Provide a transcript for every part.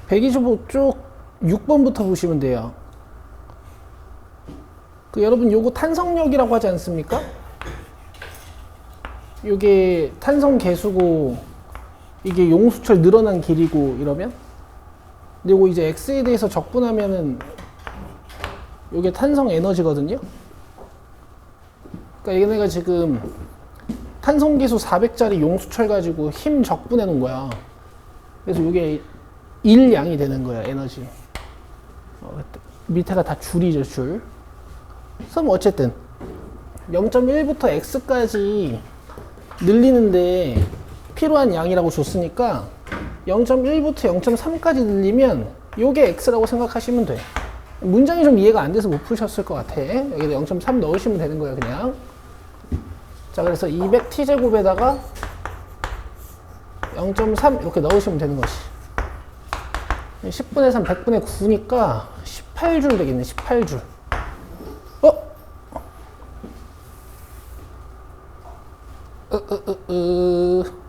125쪽 6번부터 보시면 돼요. 여러분 요거 탄성력이라고 하지 않습니까? 요게 탄성 계수고 이게 용수철 늘어난 길이고 이러면, 근데 요거 이제 x에 대해서 적분하면은 요게 탄성 에너지거든요. 그러니까 얘네가 지금 탄성 계수 400짜리 용수철 가지고 힘 적분해 놓은 거야. 그래서 요게 1양이 되는 거야, 에너지. 밑에가 다 줄이죠, 줄. 그럼 어쨌든 0.1부터 x까지 늘리는데 필요한 양이라고 줬으니까 0.1부터 0.3까지 늘리면 요게 x라고 생각하시면 돼. 문장이 좀 이해가 안 돼서 못 푸셨을 것 같아. 여기다 0.3 넣으시면 되는 거야, 그냥. 자, 그래서 200t제곱에다가 0.3 이렇게 넣으시면 되는 것이. 10분의 3, 100분의 9니까 18줄 되겠네, 18줄.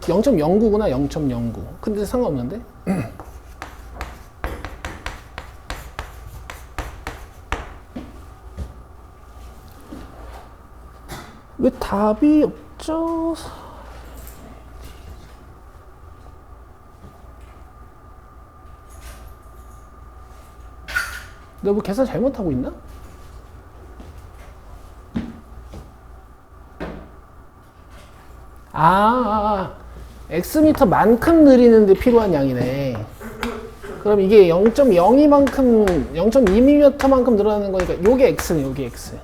0.09구나, 0.09. 근데 상관없는데? 왜 답이 없죠? 내가 뭐 계산 잘못하고 있나? x미터만큼 느리는데 필요한 양이네. 그럼 이게 0.02만큼, 0.2mm만큼 늘어나는 거니까 요게 x네, 요게 x.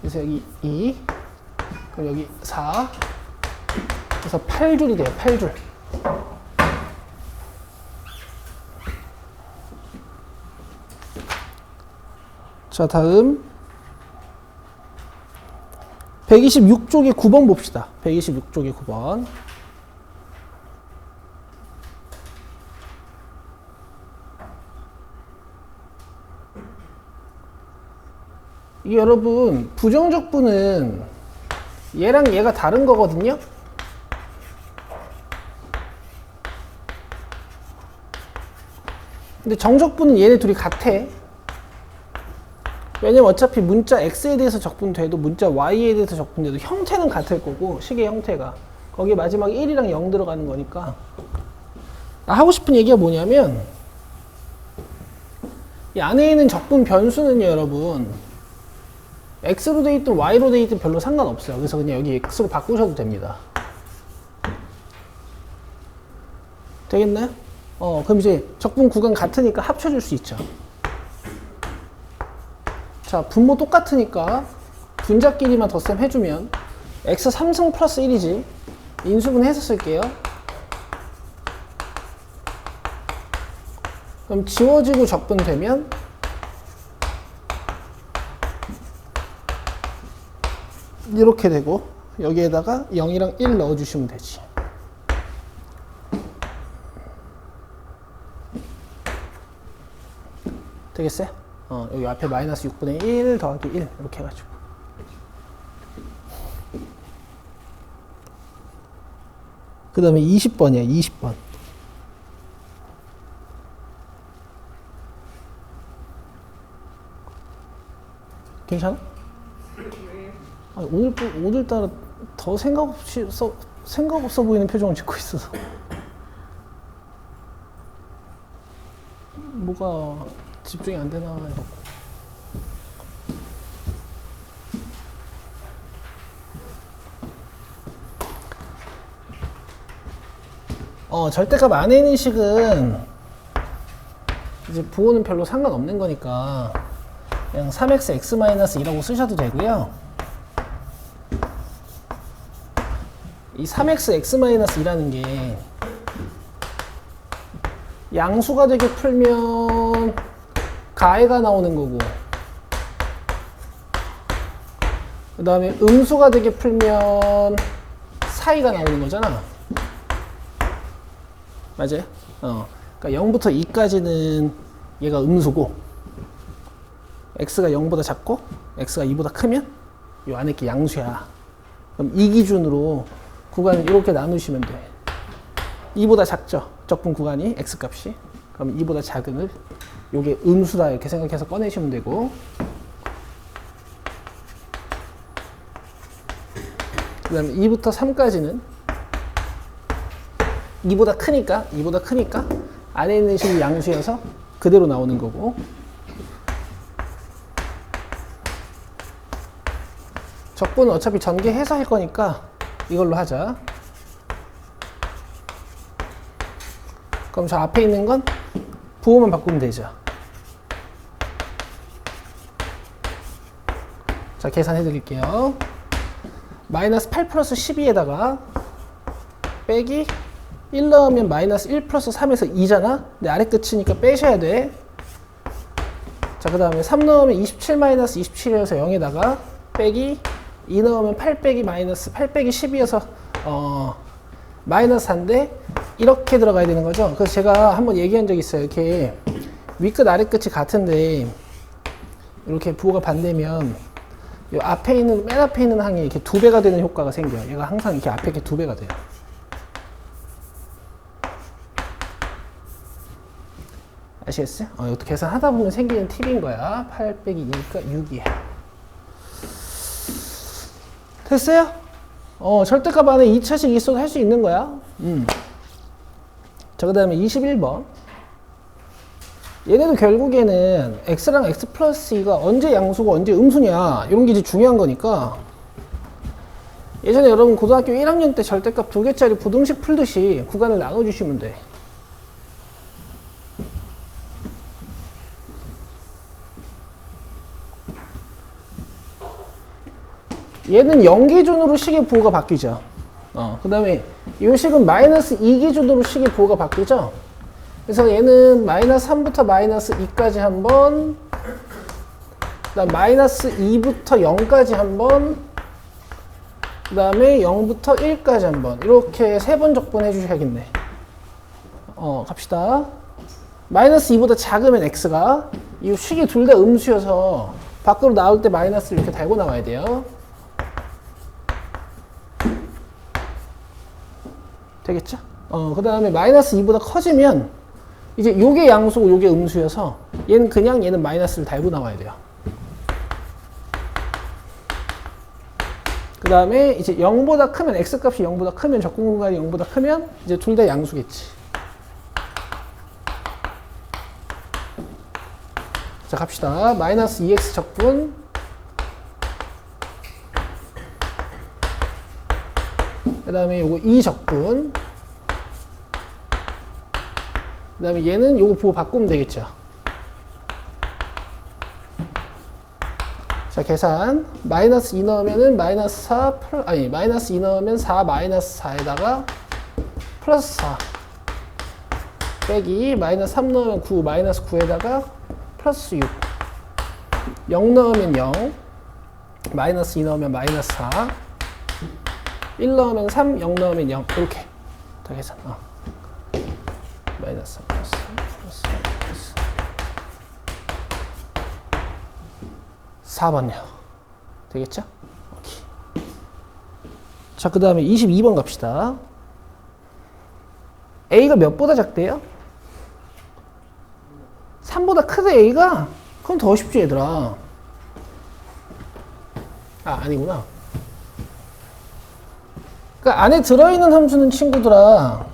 그래서 여기 2, 그럼 여기 4, 그래서 8줄이 돼요, 8줄. 자, 다음 126쪽의 9번 봅시다. 126쪽의 9번. 이게 여러분 부정적분은 얘랑 얘가 다른 거거든요. 근데 정적분은 얘네 둘이 같아. 왜냐면 어차피 문자 x에 대해서 적분돼도 문자 y에 대해서 적분돼도 형태는 같을 거고, 식의 형태가 거기에 마지막에 1이랑 0 들어가는 거니까. 하고 싶은 얘기가 뭐냐면 이 안에 있는 적분 변수는요, 여러분 x로 돼 있든 y로 돼 있든 별로 상관없어요. 그래서 그냥 여기 x로 바꾸셔도 됩니다. 되겠나요? 그럼 이제 적분 구간 같으니까 합쳐줄 수 있죠. 자, 분모 똑같으니까 분자끼리만 덧셈 해주면 x 3승 플러스 1이지. 인수분 해서 쓸게요. 그럼 지워지고 적분되면 이렇게 되고, 여기에다가 0이랑 1 넣어주시면 되지. 되겠어요? 여기 앞에 마이너스 6분의 1 더하기 1 이렇게 해가지고. 그 다음에 20번이야, 20번. 괜찮아? 아니, 오늘따라 더 생각 없어 보이는 표정을 짓고 있어서. 뭐가 집중이 안 되나 해갖고. 절대값 안에 있는 식은 이제 부호는 별로 상관없는 거니까 그냥 3x(x-2라고 쓰셔도 되고요. 이 3x(x-2라는 게 양수가 되게 풀면 가해가 나오는 거고, 그 다음에 음수가 되게 풀면 사이가 나오는 거잖아. 맞아요? 그러니까 0부터 2까지는 얘가 음수고, x가 0보다 작고 x가 2보다 크면 이 안에 게 양수야. 그럼 이 기준으로 구간을 이렇게 나누시면 돼. 2보다 작죠? 적분 구간이 x값이. 그럼 2보다 작은을 요게 음수다 이렇게 생각해서 꺼내시면 되고, 그 다음에 2부터 3까지는 2보다 크니까 안에 있는 식이 양수여서 그대로 나오는 거고, 적분은 어차피 전개해서 할 거니까 이걸로 하자. 그럼 저 앞에 있는 건 부호만 바꾸면 되죠. 자, 계산해 드릴게요. 마이너스 8 플러스 12에다가 빼기 1 넣으면 마이너스 1 플러스 3에서 2잖아? 근데 아래 끝이니까 빼셔야 돼. 자, 그 다음에 3 넣으면 27 마이너스 27이어서 0에다가 빼기 2 넣으면 8 빼기 마이너스 8 빼기 12여서 마이너스 4인데 이렇게 들어가야 되는 거죠. 그래서 제가 한번 얘기한 적이 있어요. 이렇게 윗끝 아래끝이 같은데 이렇게 부호가 반대면 이 앞에 있는 맨 앞에 있는 항이 이렇게 2배가 되는 효과가 생겨요. 얘가 항상 이렇게 앞에 이렇게 2배가 돼요. 아시겠어요? 이것도 계산하다 보면 생기는 팁인 거야. 8 빼기 2니까 6이야. 됐어요? 절대값 안에 2차식 있어도 할 수 있는 거야. 자, 그 다음에 21번. 얘네도 결국에는 x랑 x 플러스 2가 언제 양수고 언제 음수냐, 이런 게 이제 중요한 거니까, 예전에 여러분 고등학교 1학년 때 절대값 2개짜리 부등식 풀듯이 구간을 나눠주시면 돼. 얘는 0 기준으로 식의 부호가 바뀌죠. 그 다음에 이 식은 마이너스 2 기준으로 식의 부호가 바뀌죠. 그래서 얘는 마이너스 3부터 마이너스 2까지 한 번, 그 다음 마이너스 2부터 0까지 한 번, 그 다음에 0부터 1까지 한 번, 이렇게 3번 적분해 주셔야겠네. 갑시다. 마이너스 2보다 작으면 x가, 이 식이 둘 다 음수여서 밖으로 나올 때 마이너스를 이렇게 달고 나와야 돼요. 되겠죠? 그 다음에 마이너스 2보다 커지면 이제 요게 양수고 요게 음수여서 얘는 마이너스를 달고 나와야 돼요. 그 다음에 이제 0보다 크면, x값이 0보다 크면, 적분 공간이 0보다 크면 이제 둘 다 양수겠지. 자, 갑시다. 마이너스 2x 적분, 그 다음에 요거 2 적분, 그 다음에 얘는 요거 부호 바꾸면 되겠죠. 자, 계산. 마이너스 2 넣으면은 마이너스 4, 마이너스 2 넣으면 4 마이너스 4에다가 플러스 4 빼기 마이너스 3 넣으면 9 마이너스 9에다가 플러스 6 0 넣으면 0 마이너스 2 넣으면 마이너스 4 1 넣으면 3 0 넣으면 0 이렇게 다 계산. 마이너스 3 플러스 4번요. 되겠죠? 오케이. 자, 그 다음에 22번 갑시다. A가 몇보다 작대요? 3보다 크대, A가? 그럼 더 쉽지, 얘들아. 아니구나. 그러니까 안에 들어있는 함수는 친구들아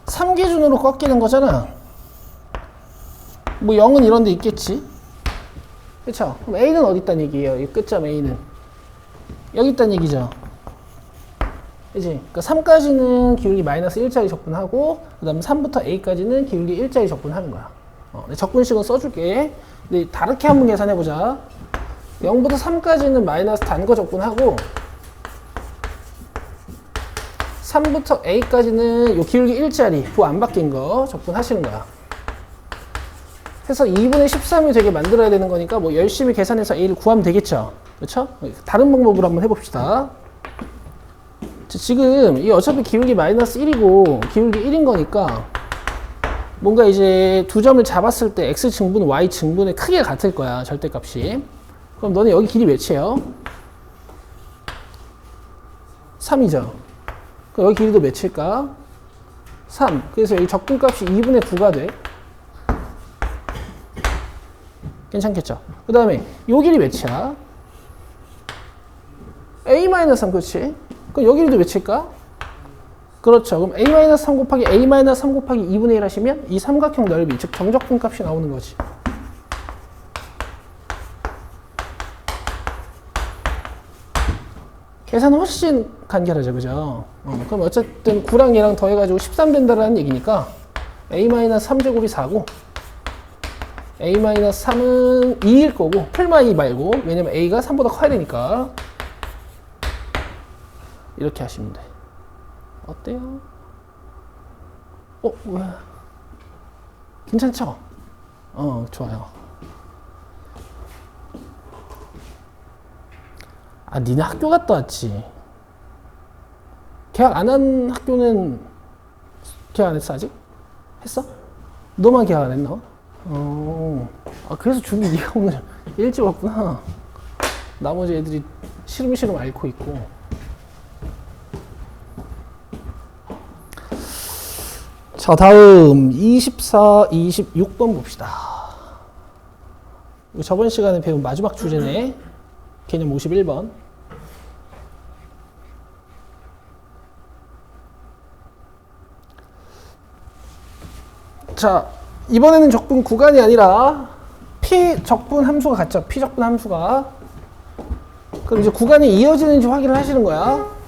3 기준으로 꺾이는 거잖아. 뭐 0은 이런 데 있겠지. 그쵸? 그럼 A는 어디 있다는 얘기예요? 이 끝점 A는 여기 있다는 얘기죠. 그치? 그러니까 3까지는 기울기 마이너스 1짜리 적분하고, 그 다음에 3부터 A까지는 기울기 1짜리 적분하는 거야. 적분식은 써줄게. 근데 다르게 한번 계산해보자. 0부터 3까지는 마이너스 단 거 적분하고, 3부터 A까지는 요 기울기 1짜리 부호 안 바뀐 거 적분하시는 거야. 그래서 2분의 13이 되게 만들어야 되는 거니까 뭐 열심히 계산해서 A를 구하면 되겠죠. 그렇죠? 다른 방법으로 한번 해봅시다. 지금 이 어차피 기울기 마이너스 1이고 기울기 1인 거니까 뭔가 이제 두 점을 잡았을 때 x 증분, y 증분의 크기가 같을 거야, 절대값이. 그럼 너네 여기 길이 몇이에요? 3이죠. 그럼 여기 길이도 몇일까? 3. 그래서 여기 적분값이 2분의 9가 돼. 괜찮겠죠? 그 다음에 요 길이 몇이야? a-3, 그렇지? 그럼 요 길이도 몇일까? 그렇죠. 그럼 a-3 곱하기 a-3 곱하기 2분의 1 하시면 이 삼각형 넓이, 즉 정적분값이 나오는 거지. 계산은 훨씬 간결하죠, 그죠? 그럼 어쨌든 9랑 얘랑 더해가지고 13 된다라는 얘기니까 a-3제곱이 4고 a-3은 2일 거고 풀마 2 말고, 왜냐면 a가 3보다 커야 되니까 이렇게 하시면 돼. 어때요? 왜? 괜찮죠? 좋아요. 니네 학교 갔다 왔지? 계약 안 한 학교는 계약 안 했어, 아직? 했어? 너만 계약 안 했나? 그래서 준비 네가 오늘 일찍 왔구나. 나머지 애들이 시름시름 앓고 있고. 자, 다음 24, 26번 봅시다. 저번 시간에 배운 마지막 주제네. 개념 51번. 자, 이번에는 적분 구간이 아니라 피적분 함수가 같죠. 피적분 함수가. 그럼 이제 구간이 이어지는지 확인을 하시는 거야.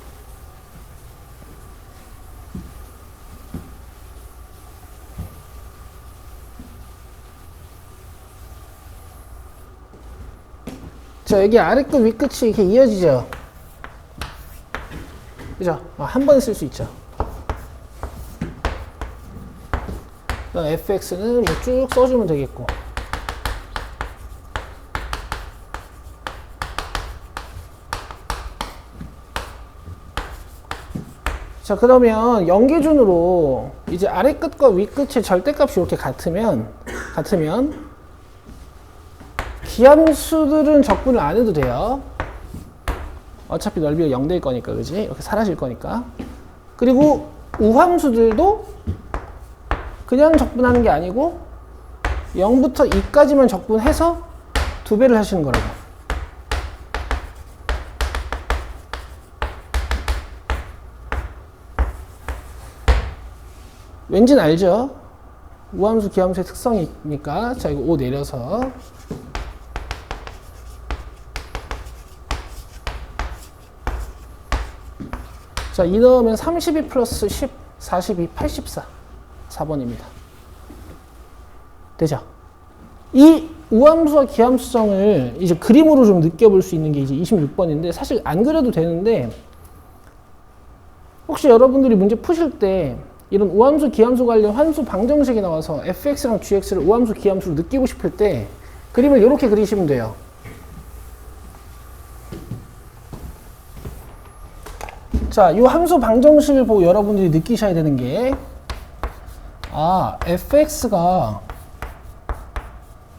자, 여기 아래 끝, 위 끝이 이렇게 이어지죠. 그죠? 한 번에 쓸 수 있죠. fx는 뭐 쭉 써주면 되겠고. 자, 그러면 연기준으로 이제 아래 끝과 위 끝의 절대값이 이렇게 같으면 기함수들은 적분을 안 해도 돼요. 어차피 넓이가 0될 거니까, 그지? 이렇게 사라질 거니까. 그리고 우함수들도 그냥 적분하는 게 아니고 0부터 2까지만 적분해서 2배를 하시는 거라고. 왠지는 알죠? 우함수, 기함수의 특성이니까. 자, 이거 5 내려서. 자, 2 넣으면 32 플러스 10, 42, 84. 4번입니다. 되죠? 이 우함수와 기함수성을 이제 그림으로 좀 느껴볼 수 있는 게 이제 26번인데, 사실 안 그려도 되는데, 혹시 여러분들이 문제 푸실 때 이런 우함수, 기함수 관련 환수 방정식이 나와서 fx랑 gx를 우함수, 기함수로 느끼고 싶을 때 그림을 이렇게 그리시면 돼요. 자, 이 함수 방정식을 보고 여러분들이 느끼셔야 되는 게, fx가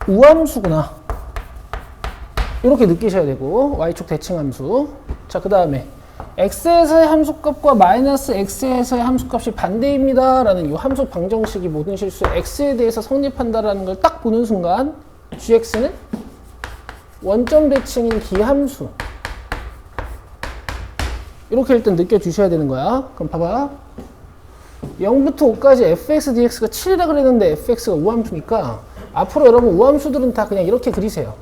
우함수구나. 이렇게 느끼셔야 되고, y축 대칭함수. 자, 그 다음에 x에서의 함수값과 마이너스 x에서의 함수값이 반대입니다 라는 이 함수 방정식이 모든 실수 x에 대해서 성립한다라는 걸 딱 보는 순간 gx는 원점 대칭인 기함수. 이렇게 일단 느껴주셔야 되는 거야. 그럼 봐봐. 0부터 5까지 fx, dx가 7이라 그랬는데 fx가 우함수니까 앞으로 여러분 우함수들은 다 그냥 이렇게 그리세요.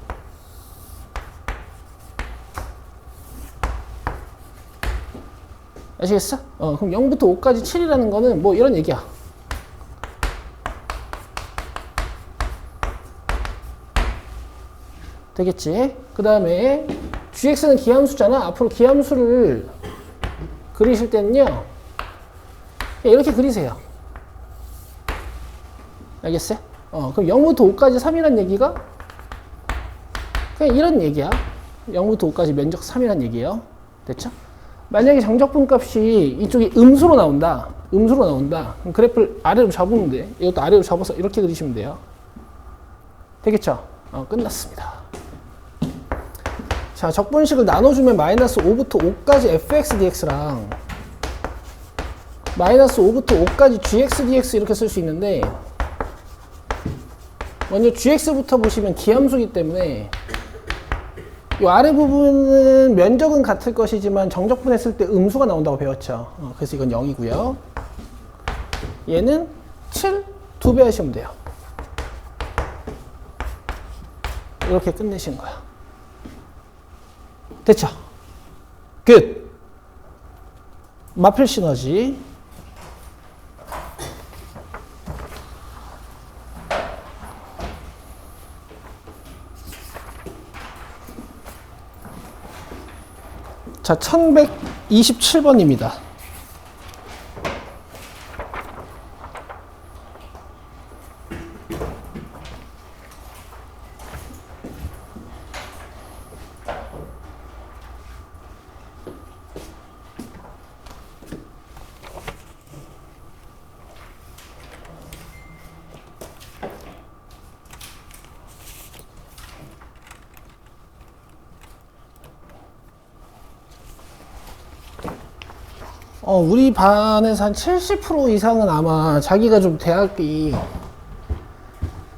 아시겠어? 그럼 0부터 5까지 7이라는 거는 뭐 이런 얘기야. 되겠지? 그 다음에 gx는 기함수잖아. 앞으로 기함수를 그리실 때는요, 이렇게 그리세요. 알겠어요? 그럼 0부터 5까지 3이란 얘기가 그냥 이런 얘기야. 0부터 5까지 면적 3이란 얘기예요. 됐죠? 만약에 정적분값이 이쪽이 음수로 나온다. 그럼 그래프를 아래로 잡으면 돼. 이것도 아래로 잡아서 이렇게 그리시면 돼요. 되겠죠? 끝났습니다. 자, 적분식을 나눠주면 마이너스 5부터 5까지 fx, dx랑 마이너스 5부터 5까지 gx, dx 이렇게 쓸 수 있는데 먼저 gx부터 보시면 기함수이기 때문에 이 아래 부분은 면적은 같을 것이지만 정적분했을 때 음수가 나온다고 배웠죠. 그래서 이건 0이고요. 얘는 7, 2배 하시면 돼요. 이렇게 끝내시는 거야. 됐죠? 끝! 마필 시너지. 자, 1127번입니다. 우리 반에서 한 70% 이상은 아마 자기가 좀 대학이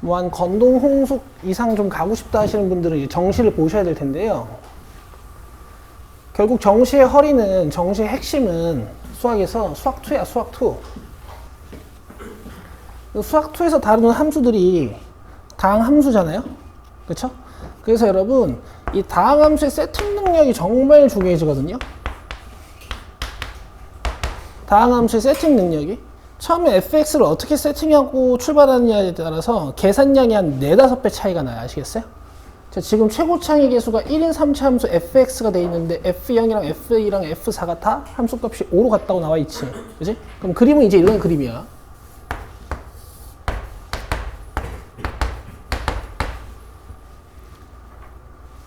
뭐 한 건동 홍숙 이상 좀 가고 싶다 하시는 분들은 이제 정시를 보셔야 될 텐데요. 결국 정시의 허리는, 정시의 핵심은 수학에서 수학2야, 수학2. 수학2에서 다루는 함수들이 다항함수잖아요. 그쵸? 그래서 여러분, 이 다항함수의 세팅 능력이 정말 중요해지거든요. 다항함수의 세팅 능력이 처음에 fx를 어떻게 세팅하고 출발하느냐에 따라서 계산량이 한 4-5배 차이가 나요. 아시겠어요? 자, 지금 최고창의 개수가 1인 3차 함수 fx가 돼 있는데 f0이랑 f2랑 f4가 다 함수값이 5로 같다고 나와 있지. 그지? 그럼 그림은 이제 이런 그림이야.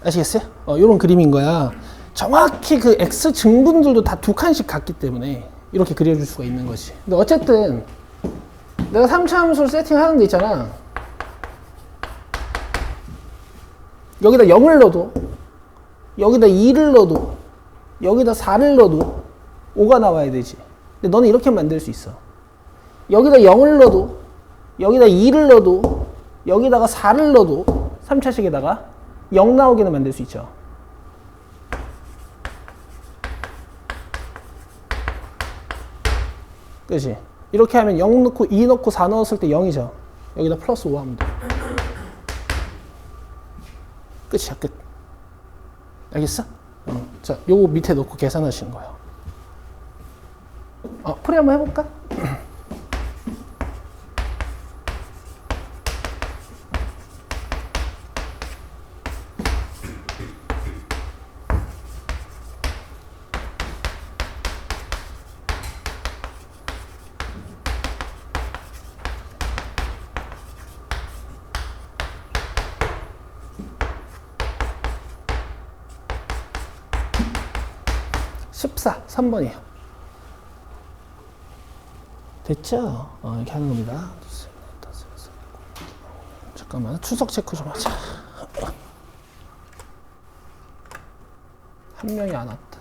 아시겠어요? 이런 그림인 거야. 정확히 그 x 증분들도 다 2칸씩 같기 때문에 이렇게 그려줄 수가 있는 거지. 근데 어쨌든 내가 3차 함수를 세팅하는 데 있잖아. 여기다 0을 넣어도, 여기다 2를 넣어도, 여기다 4를 넣어도 5가 나와야 되지. 근데 너는 이렇게 만들 수 있어. 여기다 0을 넣어도, 여기다 2를 넣어도, 여기다가 4를 넣어도 3차식에다가 0 나오게는 만들 수 있죠. 그치? 이렇게 하면 0 넣고 2 넣고 4 넣었을 때 0이죠. 여기다 플러스 5 하면 돼. 끝이야, 끝. 알겠어? 자, 요거 밑에 넣고 계산하시는 거예요. 풀이 한번 해볼까? (14) 3번이에요. 됐죠? 이렇게 하는 겁니다. 잠깐만, 추석 체크 좀 하자. 한 명이 안 왔다.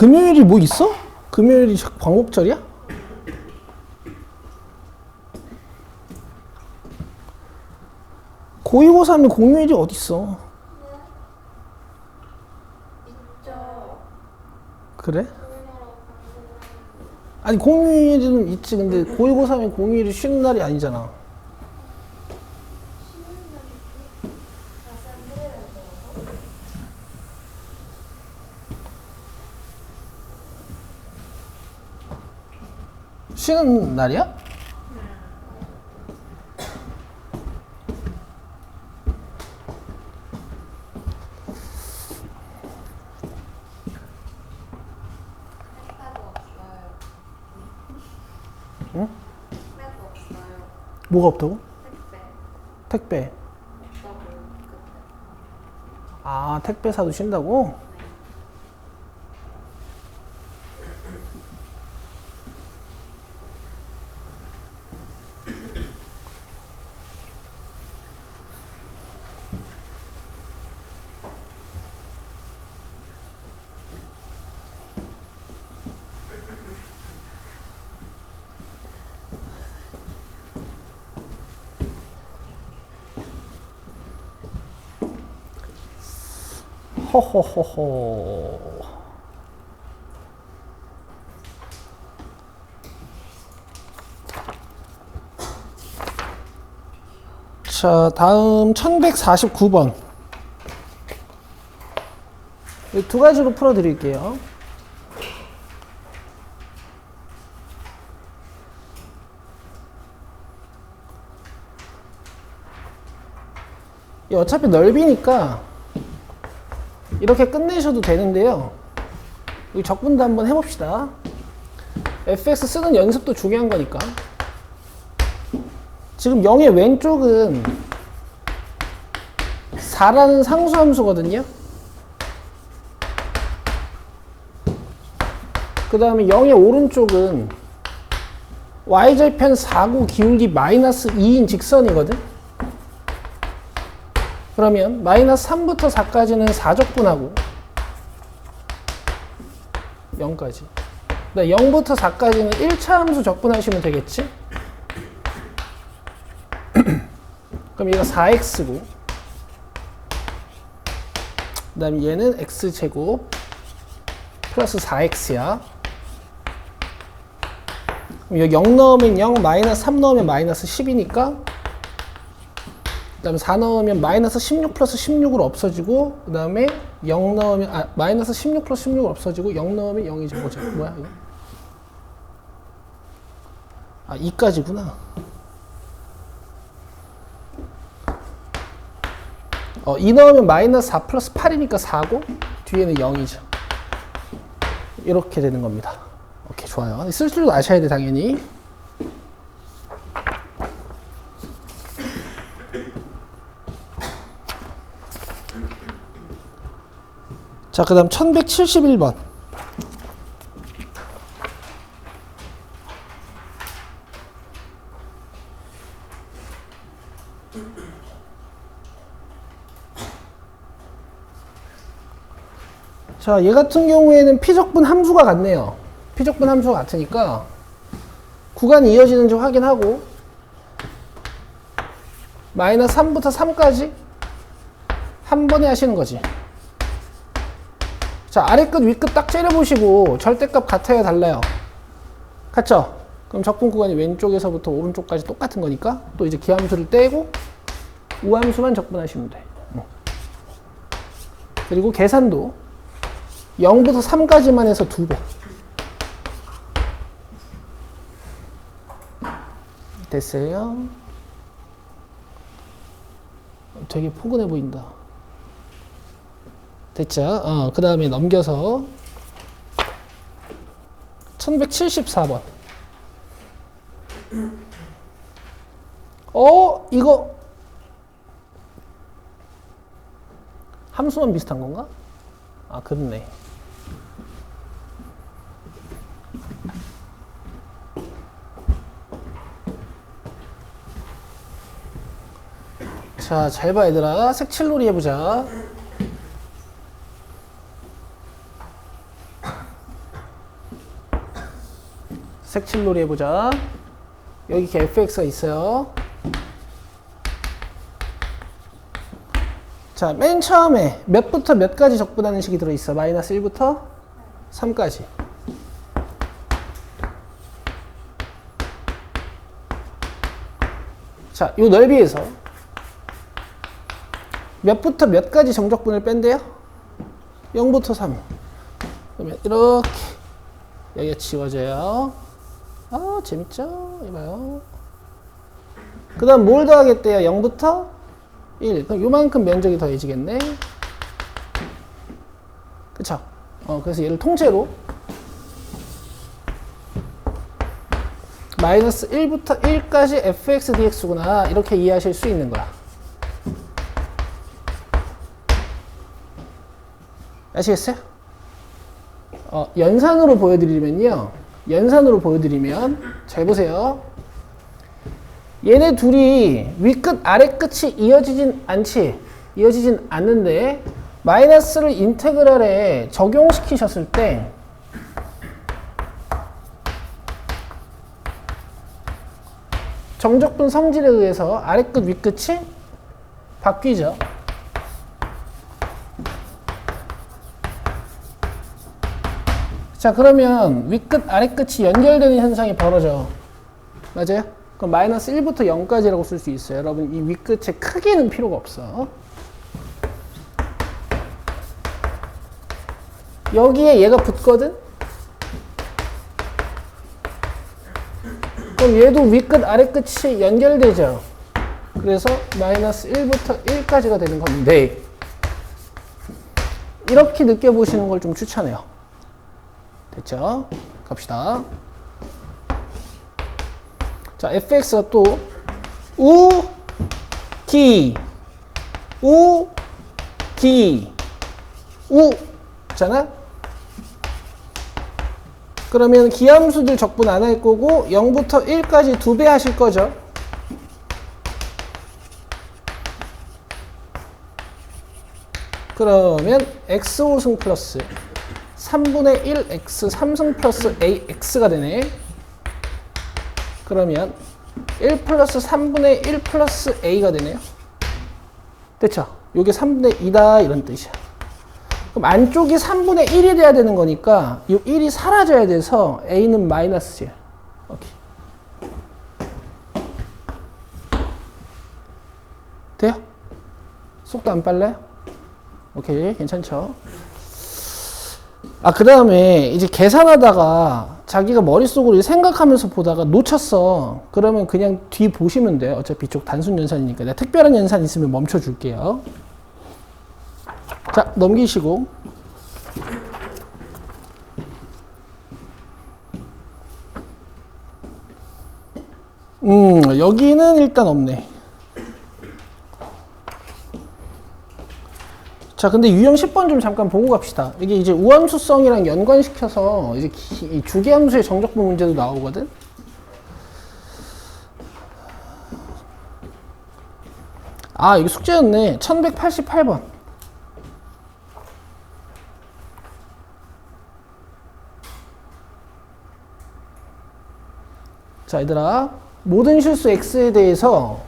금요일이 뭐 있어? 금요일이 광복절이야? 고2, 고3이 공휴일이 어딨어? 있죠. 그래? 아니 공휴일은 있지. 근데 고2, 고3이 공휴일이 쉬는 날이 아니잖아. 쉬는 날이야? 응? 택배가 없어요. 뭐가 없다고? 택배 택배. 없다고 그때. 아, 택배사도 쉰다고? 호호호호. 자, 다음 1149번. 이 두 가지로 풀어드릴게요. 이 어차피 넓이니까 이렇게 끝내셔도 되는데요. 이 적분도 한번 해봅시다. fx 쓰는 연습도 중요한 거니까. 지금 0의 왼쪽은 4라는 상수함수거든요. 그 다음에 0의 오른쪽은 y절편 4구 기울기 마이너스 2인 직선이거든. 그러면 마이너스 3부터 4까지는 4적분하고 0까지. 0부터 4까지는 1차 함수 적분하시면 되겠지? 그럼 얘가 4x고 그 다음에 얘는 x제곱 플러스 4x야. 그럼 여기 0 넣으면 0, 마이너스 3 넣으면 마이너스 10이니까 그 다음에 4 넣으면 마이너스 16 플러스 16으로 없어지고 그 다음에 0 넣으면 마이너스 16 플러스 16으로 없어지고 0 넣으면 0이지. 뭐야 이거? 2까지구나. 2 넣으면 마이너스 4 플러스 8이니까 4고 뒤에는 0이죠. 이렇게 되는 겁니다. 오케이, 좋아요. 쓸 줄도 아셔야 돼, 당연히. 자, 그 다음 1171번. 자, 얘 같은 경우에는 피적분 함수가 같네요. 피적분 함수가 같으니까 구간이 이어지는지 확인하고 마이너스 3부터 3까지 한 번에 하시는 거지. 자, 아래 끝, 위 끝 딱 째려보시고 절대값 같아요, 달라요? 같죠? 그럼 적분 구간이 왼쪽에서부터 오른쪽까지 똑같은 거니까 또 이제 기함수를 떼고 우함수만 적분하시면 돼. 그리고 계산도 0부터 3까지만 해서 2배. 됐어요? 되게 포근해 보인다. 됐죠? 그 다음에 넘겨서 1174번. 이거 함수만 비슷한 건가? 그렇네. 자, 잘 봐, 얘들아. 색칠놀이 해보자. 색칠놀이 해보자. 여기 이렇게 fx가 있어요. 자, 맨 처음에 몇부터 몇까지 적분하는 식이 들어있어? 마이너스 1부터 3까지. 자, 요 넓이에서 몇부터 몇까지 정적분을 뺀대요? 0부터 3. 그러면 이렇게 여기가 지워져요. 재밌죠? 이봐요. 그 다음 뭘 더하겠대요? 0부터 1. 그럼 요만큼 면적이 더해지겠네. 그쵸? 그래서 얘를 통째로 마이너스 1부터 1까지 fx dx구나. 이렇게 이해하실 수 있는 거야. 아시겠어요? 연산으로 보여드리면요. 잘 보세요. 얘네 둘이 위끝 아래끝이 이어지진 않는데 마이너스를 인테그랄에 적용시키셨을 때 정적분 성질에 의해서 아래끝 위끝이 바뀌죠. 자, 그러면 위끝 아래끝이 연결되는 현상이 벌어져. 맞아요? 그럼 마이너스 1부터 0까지라고 쓸 수 있어요. 여러분, 이 위끝의 크기는 필요가 없어. 여기에 얘가 붙거든? 그럼 얘도 위끝 아래끝이 연결되죠. 그래서 마이너스 1부터 1까지가 되는 건데 이렇게 느껴보시는 걸 좀 추천해요. 됐죠? 갑시다. 자, fx가 또 우잖아? 그러면 기함수들 적분 안 할 거고 0부터 1까지 2배 하실 거죠. 그러면 x5승 플러스 3분의 1x 3승 플러스 ax가 되네. 그러면 1 플러스 3분의 1 플러스 a가 되네요. 됐죠? 요게 3분의 2다 이런 뜻이야. 그럼 안쪽이 3분의 1이 돼야 되는 거니까 이 1이 사라져야 돼서 a는 마이너스야. 오케이. 돼요? 속도 안 빨라요? 오케이, 괜찮죠? 그 다음에 이제 계산하다가 자기가 머릿속으로 생각하면서 보다가 놓쳤어. 그러면 그냥 뒤 보시면 돼요. 어차피 이쪽 단순 연산이니까. 내가 특별한 연산 있으면 멈춰 줄게요. 자, 넘기시고. 여기는 일단 없네. 자, 근데 유형 10번 좀 잠깐 보고 갑시다. 이게 이제 우함수성이랑 연관시켜서 이제 이 주기함수의 정적분 문제도 나오거든? 이거 숙제였네. 1188번. 자, 얘들아. 모든 실수 x에 대해서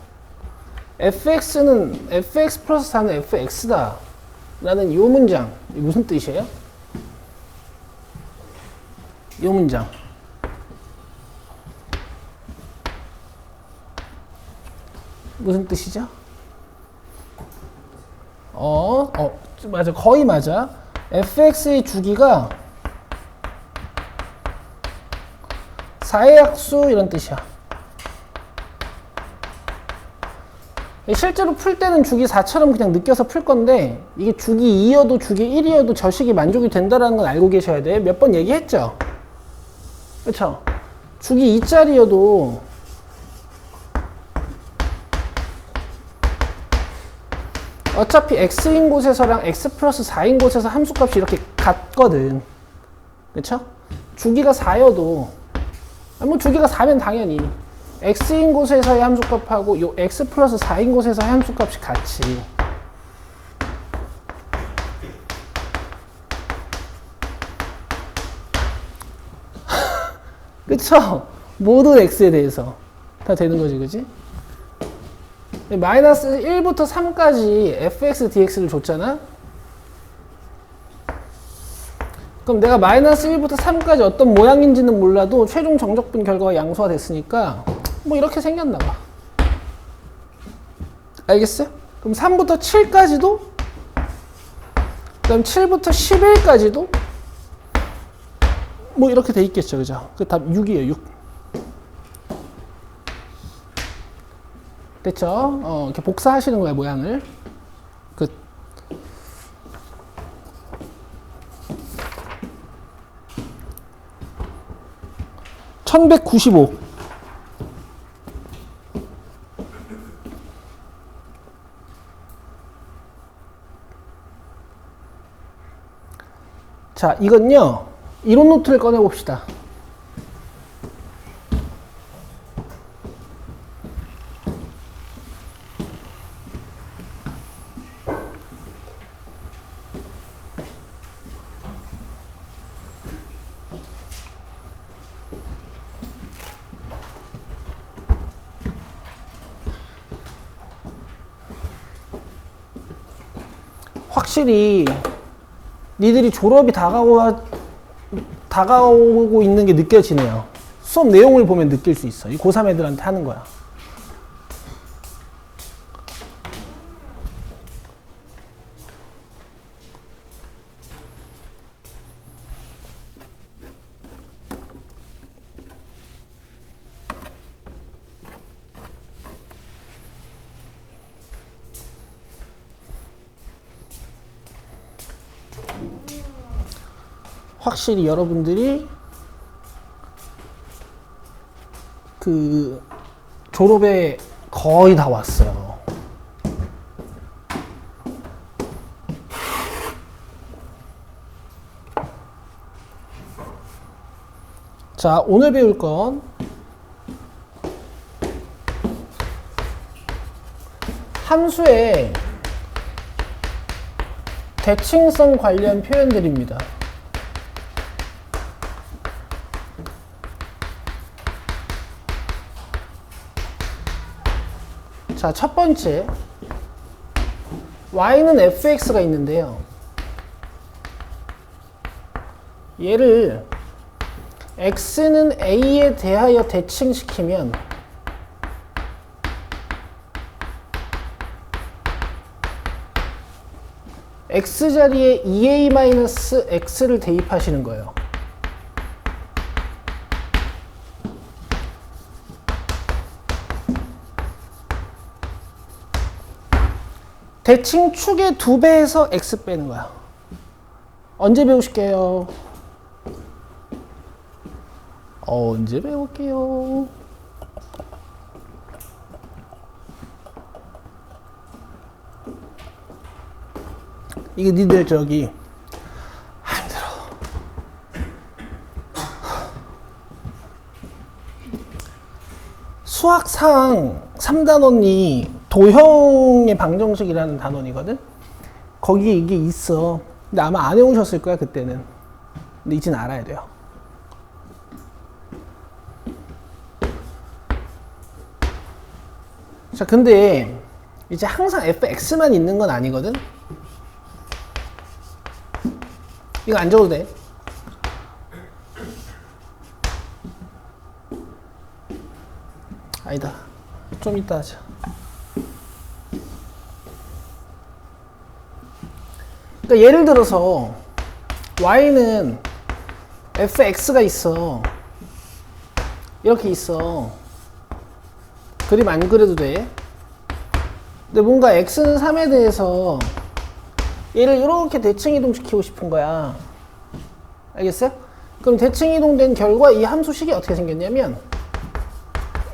fx는 fx 플러스 4는 fx다. 라는 이 문장, 이 무슨 뜻이에요? 이 문장. 무슨 뜻이죠? 맞아. 거의 맞아. fx의 주기가 4의 약수 이런 뜻이야. 실제로 풀 때는 주기 4처럼 그냥 느껴서 풀 건데 이게 주기 2여도 주기 1이어도 저 식이 만족이 된다는 건 알고 계셔야 돼. 몇 번 얘기했죠? 그쵸? 주기 2짜리여도 어차피 x인 곳에서랑 x 플러스 4인 곳에서 함수값이 이렇게 같거든. 그쵸? 주기가 4여도 뭐 주기가 4면 당연히 x인 곳에서의 함수값하고 요 x 플러스 4인 곳에서의 함수값이 같이. 그쵸? 모든 x에 대해서 다 되는 거지, 그지? 마이너스 1부터 3까지 fx dx를 줬잖아? 그럼 내가 마이너스 1부터 3까지 어떤 모양인지는 몰라도 최종 정적분 결과가 양수화 됐으니까 뭐 이렇게 생겼나 봐. 알겠어요? 그럼 3부터 7까지도 그 다음 7부터 11까지도 뭐 이렇게 돼 있겠죠, 그죠? 그 답 6이에요, 6. 됐죠? 이렇게 복사하시는 거야, 모양을. 끝. (1195) 자, 이건요. 이론 노트를 꺼내 봅시다. 확실히 니들이 졸업이 다가오고 있는 게 느껴지네요. 수업 내용을 보면 느낄 수 있어. 이 고3 애들한테 하는 거야. 확실히 여러분들이 그 졸업에 거의 다 왔어요. 자, 오늘 배울 건 함수의 대칭성 관련 표현들입니다. 자, 첫 번째, y는 fx가 있는데요. 얘를 x는 a에 대하여 대칭시키면 x 자리에 2a-x를 대입하시는 거예요. 대칭축의 2배에서 x 빼는 거야. 언제 배우실게요? 언제 배울게요? 이게 니들 저기 힘들어. 수학상 3단원이 도형의 방정식이라는 단원이거든? 거기에 이게 있어. 근데 아마 안 해오셨을 거야, 그때는. 근데 이제는 알아야 돼요. 자, 근데 이제 항상 fx만 있는 건 아니거든? 이거 안 적어도 돼. 아니다. 좀 이따 하자. 그러니까 예를 들어서 y는 fx가 있어. 이렇게 있어. 그림 안 그려도 돼. 근데 뭔가 x는 3에 대해서 얘를 이렇게 대칭 이동시키고 싶은 거야. 알겠어요? 그럼 대칭 이동된 결과 이 함수식이 어떻게 생겼냐면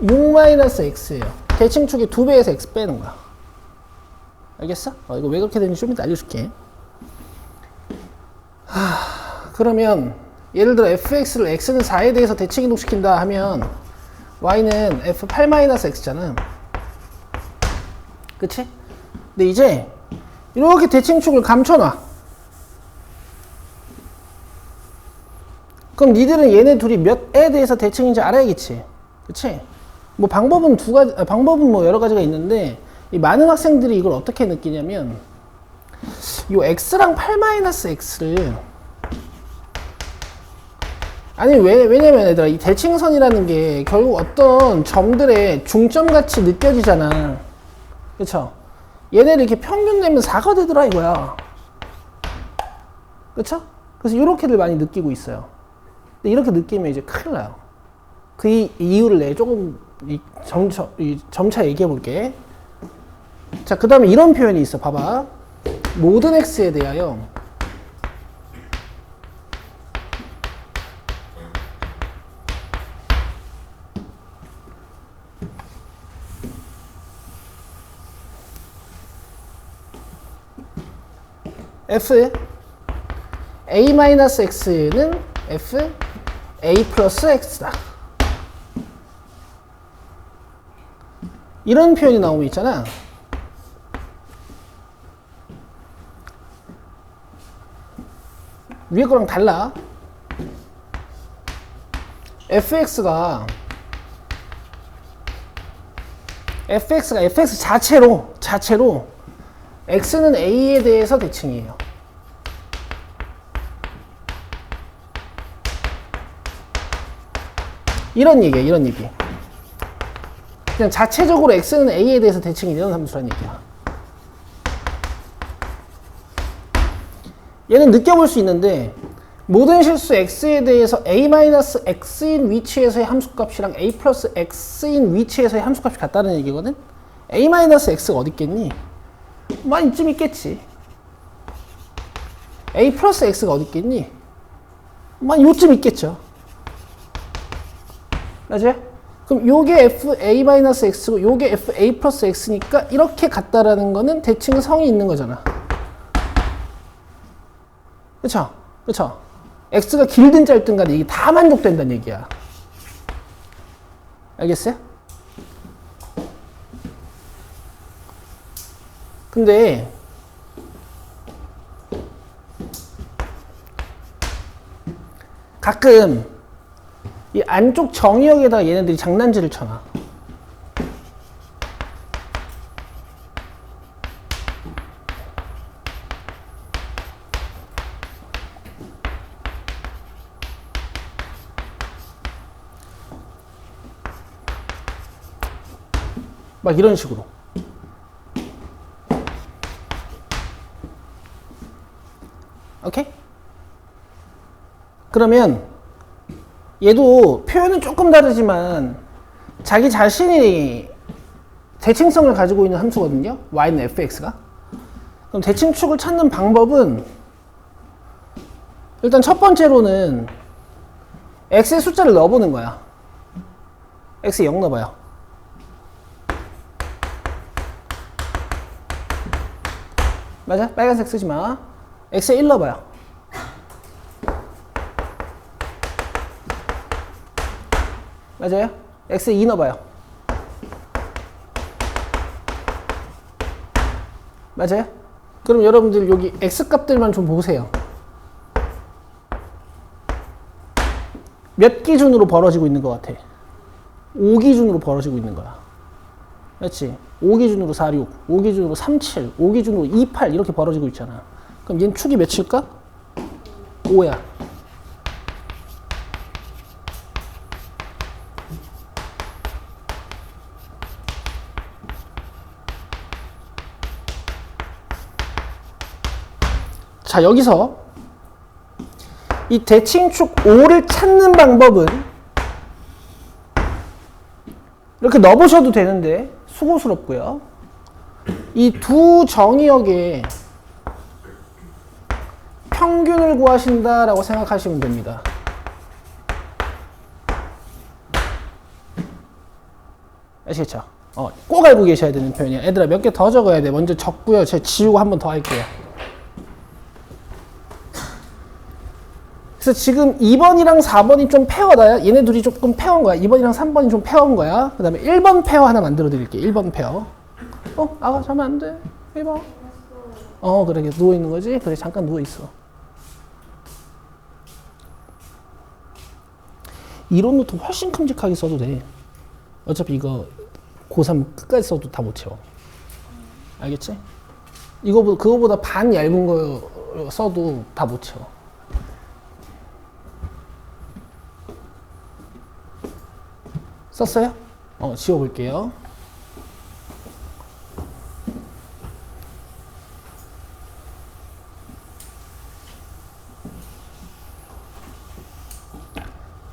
6-x예요. 대칭축의 2배에서 x 빼는 거야. 알겠어? 이거 왜 그렇게 되는지 좀 이따 알려줄게. 그러면 예를 들어 fx를 x는 4에 대해서 대칭 이동시킨다 하면 y는 f8-x잖아. 그치? 근데 이제 이렇게 대칭축을 감춰놔. 그럼 니들은 얘네 둘이 몇에 대해서 대칭인지 알아야겠지. 그치? 뭐 방법은 방법은 뭐 여러 가지가 있는데 이 많은 학생들이 이걸 어떻게 느끼냐면 요 x랑 8-x를 아니 왜냐면 얘들아 이 대칭선이라는 게 결국 어떤 점들의 중점같이 느껴지잖아. 그쵸? 얘네를 이렇게 평균 내면 4가 되더라 이거야. 그쵸? 그래서 이렇게들 많이 느끼고 있어요. 근데 이렇게 느끼면 이제 큰일 나요. 그 이유를 내가 조금 점차 얘기해 볼게. 자, 그 다음에 이런 표현이 있어. 봐봐. 모든 x에 대하여 a-x는 f a 플러스 x다. 이런 표현이 나오면 있잖아. 위에 거랑 달라. fx가 fx 자체로 x는 a에 대해서 대칭이에요. 이런 얘기야, 이런 얘기. 그냥 자체적으로 x는 a에 대해서 대칭이 되는 함수란 얘기야. 얘는 느껴볼 수 있는데 모든 실수 x에 대해서 a-x인 위치에서의 함수값이랑 a 플러스 x인 위치에서의 함수값이 같다는 얘기거든? a-x가 어디 있겠니? 만 이쯤 있겠지. a 플러스 x가 어디 있겠니? 만 요쯤 있겠죠. 맞아요? 그럼 요게 f a-x고 요게 f a 플러스 x니까 이렇게 같다라는 거는 대칭 성이 있는 거잖아. 그쵸? 그쵸? x가 길든 짧든 간에 이게 다 만족된다는 얘기야. 알겠어요? 근데 가끔 이 안쪽 정의역에다가 얘네들이 장난질을 쳐놔. 막 이런 식으로. 오케이? 그러면 얘도 표현은 조금 다르지만 자기 자신이 대칭성을 가지고 있는 함수거든요. y는 fx가. 그럼 대칭축을 찾는 방법은 일단 첫 번째로는 x의 숫자를 넣어보는 거야. x에 0 넣어봐요. 맞아? 빨간색 쓰지 마. x에 1 넣어봐요. 맞아요? x에 2 넣어봐요. 맞아요? 그럼 여러분들 여기 x 값들만 좀 보세요. 몇 기준으로 벌어지고 있는 것 같아? 5 기준으로 벌어지고 있는 거야. 그렇지? 5 기준으로 46, 5 기준으로 37, 5 기준으로 28 이렇게 벌어지고 있잖아. 그럼 얘는 축이 몇일까? 5야. 자, 여기서 이 대칭축 5를 찾는 방법은 이렇게 넣어보셔도 되는데 수고스럽고요. 이 두 정의역의 평균을 구하신다라고 생각하시면 됩니다. 아시겠죠? 꼭 알고 계셔야 되는 표현이야. 애들아 몇 개 더 적어야 돼. 먼저 적고요. 제가 지우고 한 번 더 할게요. 그래서 지금 2번이랑 4번이 좀 페어다. 얘네 둘이 조금 페어인 거야. 2번이랑 3번이 좀 페어인 거야. 그 다음에 1번 페어 하나 만들어 드릴게요. 1번 페어. 아가 자면 안 돼. 1번. 그래. 누워있는 거지? 그래, 잠깐 누워있어. 이런 노트 훨씬 큼직하게 써도 돼. 어차피 이거 고3 끝까지 써도 다 못 채워. 알겠지? 그거보다 반 얇은 거 써도 다 못 채워. 썼어요? 지워볼게요.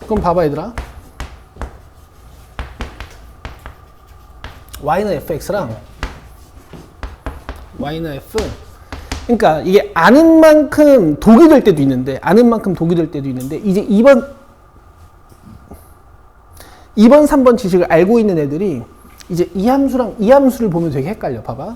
그럼 봐봐 얘들아. y는 fx랑 y는 f. 그러니까 이게 아는 만큼 독이 될 때도 있는데 이제 2번 3번 지식을 알고 있는 애들이 이제 이 함수랑 이 함수를 보면 되게 헷갈려. 봐봐.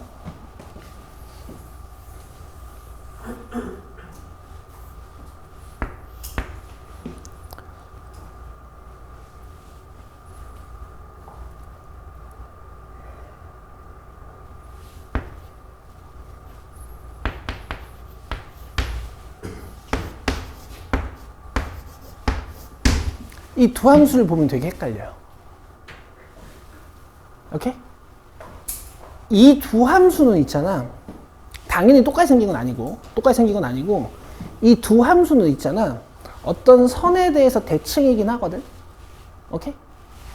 이 두 함수를 보면 되게 헷갈려요. 오케이? 이 두 함수는 있잖아. 당연히 똑같이 생긴 건 아니고 이 두 함수는 있잖아. 어떤 선에 대해서 대칭이긴 하거든. 오케이?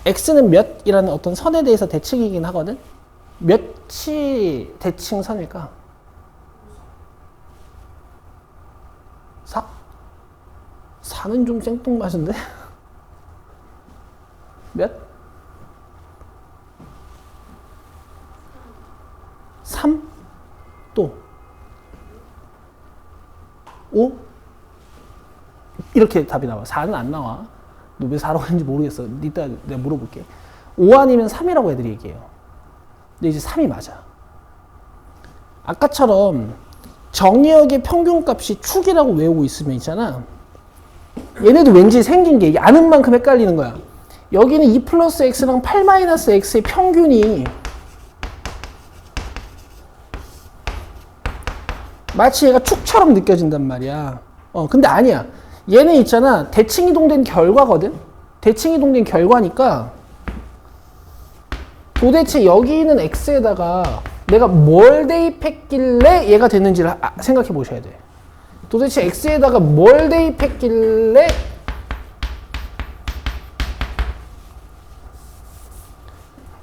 x는 몇이라는 어떤 선에 대해서 대칭이긴 하거든. 몇이 대칭선일까? 4? 4는 좀 생뚱맞은데? 몇? 3? 또 5? 이렇게 답이 나와. 4는 안 나와. 너 왜 4라고 했는지 모르겠어. 이따 내가 물어볼게. 5 아니면 3이라고 애들이 얘기해요. 근데 이제 3이 맞아. 아까처럼 정의역의 평균값이 축이라고 외우고 있으면 있잖아. 얘네도 왠지 생긴 게 아는 만큼 헷갈리는 거야. 여기는 2 플러스 x랑 8 마이너스 x의 평균이 마치 얘가 축처럼 느껴진단 말이야. 근데 아니야. 얘는 있잖아. 대칭이동된 결과거든? 대칭이동된 결과니까 도대체 여기 있는 x에다가 내가 뭘 대입했길래 얘가 됐는지를 생각해 보셔야 돼. 도대체 x에다가 뭘 대입했길래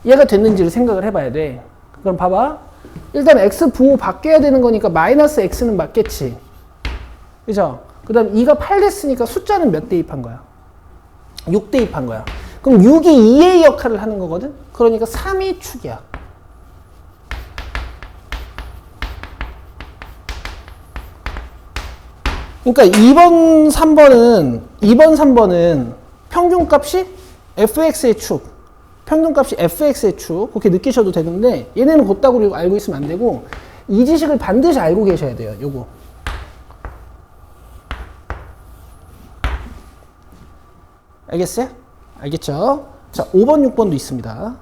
얘가 됐는지를 생각을 해봐야 돼. 그럼 봐봐. 일단 x 부호 바뀌어야 되는 거니까 마이너스 x는 맞겠지. 그죠? 그 다음 2가 8 됐으니까 숫자는 몇 대입한 거야? 6 대입한 거야. 그럼 6이 2의 역할을 하는 거거든? 그러니까 3이 축이야. 그러니까 2번, 3번은 평균값이 fx의 축, 평균값이 fx의 축, 그렇게 느끼셔도 되는데 얘네는 곧다고 알고 있으면 안 되고 이 지식을 반드시 알고 계셔야 돼요. 요거. 알겠어요? 알겠죠? 자, 5번, 6번도 있습니다.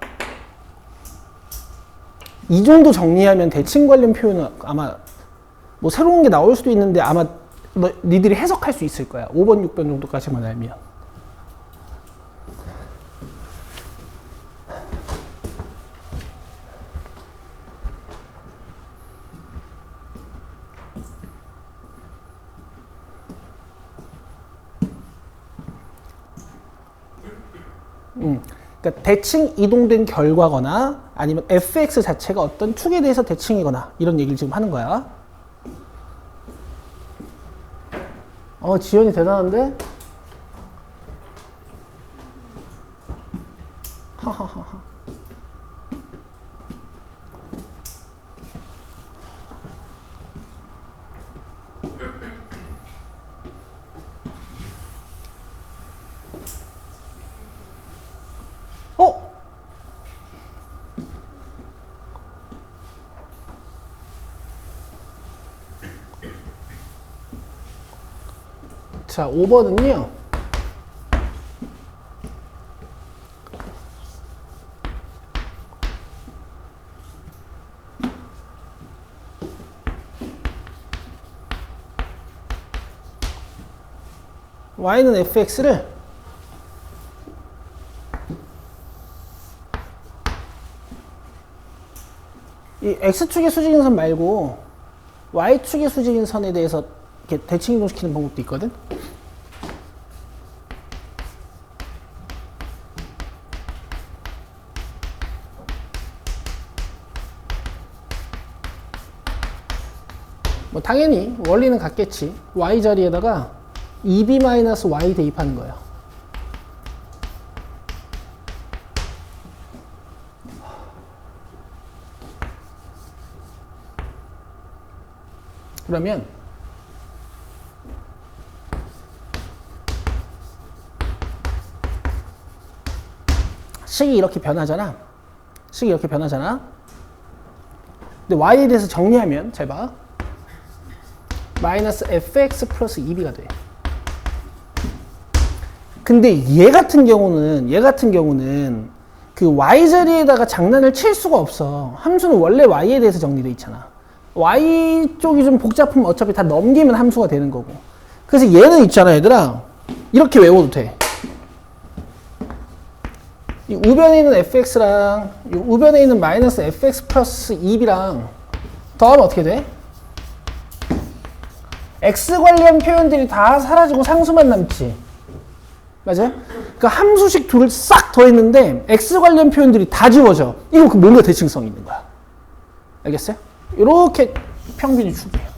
이 정도 정리하면 대칭 관련 표현은 아마 뭐 새로운 게 나올 수도 있는데 아마 니들이 해석할 수 있을 거야. 5번, 6번 정도까지만 알면. 그러니까 대칭 이동된 결과거나 아니면 fx 자체가 어떤 축에 대해서 대칭이거나 이런 얘기를 지금 하는 거야. 지연이 대단한데? 하하하하. 자, 5번은요. y는 fx를 이 x축의 수직인선 말고 y축의 수직인선에 대해서 이렇게 대칭 이동시키는 방법도 있거든. 뭐 당연히 원리는 같겠지. y 자리에다가 2b-y 대입하는 거예요. 그러면 식이 이렇게 변하잖아. 식이 이렇게 변하잖아. 근데 y에 대해서 정리하면 잘 봐. 마이너스 fx 플러스 2b가 돼. 근데 얘 같은 경우는 그 y 자리에다가 장난을 칠 수가 없어. 함수는 원래 y에 대해서 정리돼 있잖아. y 쪽이 좀 복잡하면 어차피 다 넘기면 함수가 되는 거고. 그래서 얘는 있잖아, 얘들아. 이렇게 외워도 돼. 이 우변에 있는 fx랑 이 우변에 있는 마이너스 fx 플러스 2b랑 더하면 어떻게 돼? x 관련 표현들이 다 사라지고 상수만 남지. 맞아요? 그러니까 함수식 둘을 싹 더했는데 x 관련 표현들이 다 지워져. 이거 그 뭔가 대칭성이 있는 거야. 알겠어요? 이렇게 평균이 축이에요.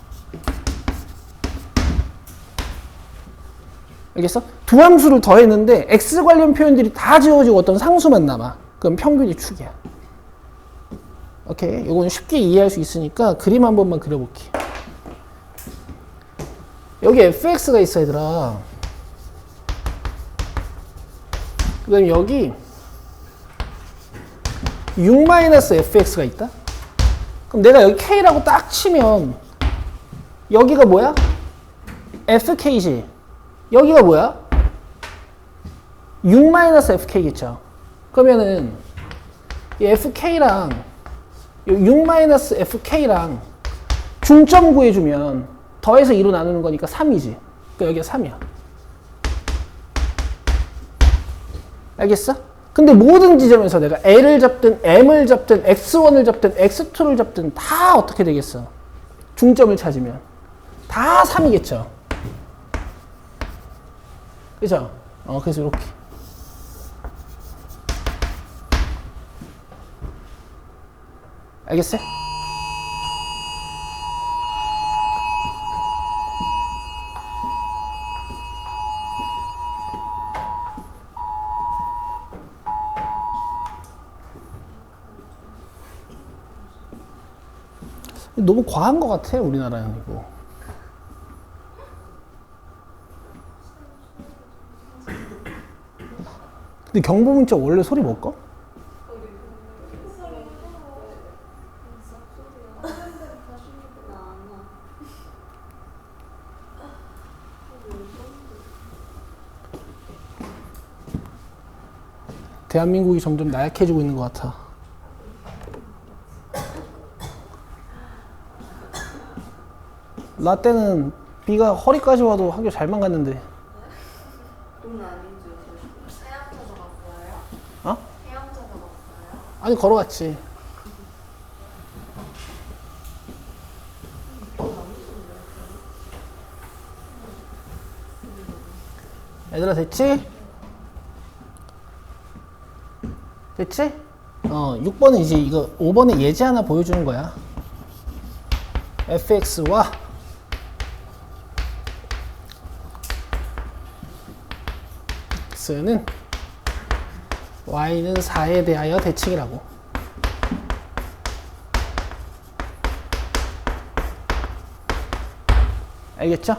알겠어? 두 함수를 더했는데 x 관련 표현들이 다 지워지고 어떤 상수만 남아. 그럼 평균이 축이야. 오케이? 이건 쉽게 이해할 수 있으니까 그림 한 번만 그려볼게. 여기 fx가 있어 얘들아. 그 다음에 여기 6-fx가 있다. 그럼 내가 여기 k라고 딱 치면 여기가 뭐야? fk지. 여기가 뭐야? 6-fk겠죠. 그러면은 이 fk랑 6-fk랑 중점 구해주면 더해서 2로 나누는 거니까 3이지. 그러니까 여기가 3이야. 알겠어? 근데 모든 지점에서 내가 L을 잡든 M을 잡든 X1을 잡든 X2를 잡든 다 어떻게 되겠어? 중점을 찾으면 다 3이겠죠. 그죠? 그래서 이렇게. 알겠어요? 너무 과한 것 같아, 우리나라는 이거. 근데 경보문자 원래 소리 못 꺼? 대한민국이 점점 나약해지고 있는 것 같아. 나 때는 비가 허리까지 와도 학교 잘만 갔는데. 해양차도 갔어요? 어? 해양차도 갔어요? 아니 걸어갔지. 얘들아 됐지? 됐지? 6번은 이제 이거 5번에 예제 하나 보여주는 거야. fx와 x는 y는 4에 대하여 대칭이라고. 알겠죠?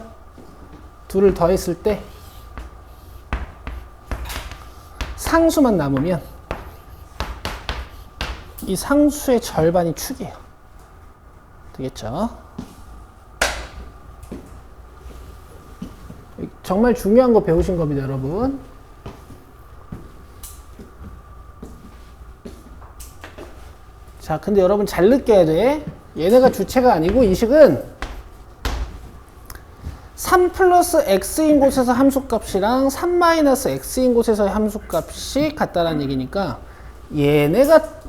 둘을 더했을 때 상수만 남으면 이 상수의 절반이 축이에요. 되겠죠? 정말 중요한 거 배우신 겁니다, 여러분. 자, 근데 여러분 잘 느껴야 돼. 얘네가 주체가 아니고 이 식은 3 플러스 x인 곳에서 함수값이랑 3 마이너스 x인 곳에서의 함수값이 같다라는 얘기니까 얘네가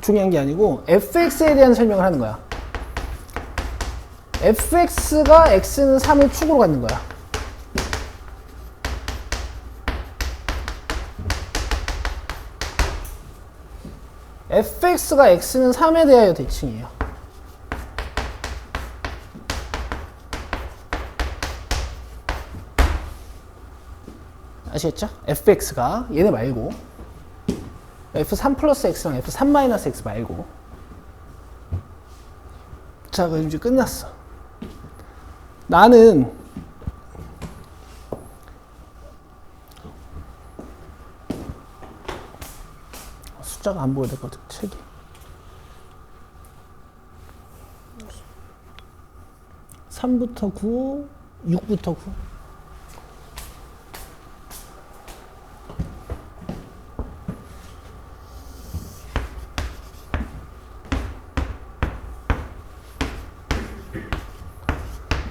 중요한 게 아니고 fx에 대한 설명을 하는 거야. fx가 x는 3을 축으로 갖는 거야. fx가 x는 3에 대하여 대칭이에요. 아시겠죠? fx가 얘네 말고 f3 플러스 x랑 f3 마이너스 x 말고. 자, 그럼 이제 끝났어. 나는 숫자가 안 보여야 될 것 같아, 책이. (3부터 9) (6부터 9)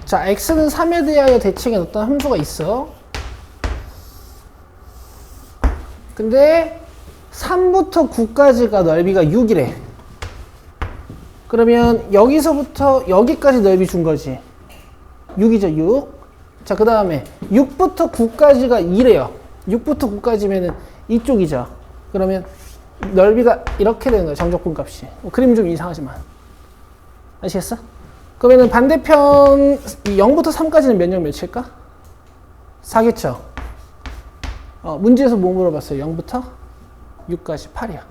자, x는 3에 대하여 대칭에 어떤 함수가 있어. 근데 3부터 9까지가 넓이가 6이래. 그러면 여기서부터 여기까지 넓이 준 거지. 6이죠, 6. 자, 그 다음에 6부터 9까지가 2래요. 6부터 9까지면은 이쪽이죠. 그러면 넓이가 이렇게 되는 거예요, 정적분 값이. 그림 좀 이상하지만. 아시겠어? 그러면은 반대편 0부터 3까지는 몇 0 몇일까? 4겠죠? 문제에서 뭐 물어봤어요? 0부터 6까지 8이야.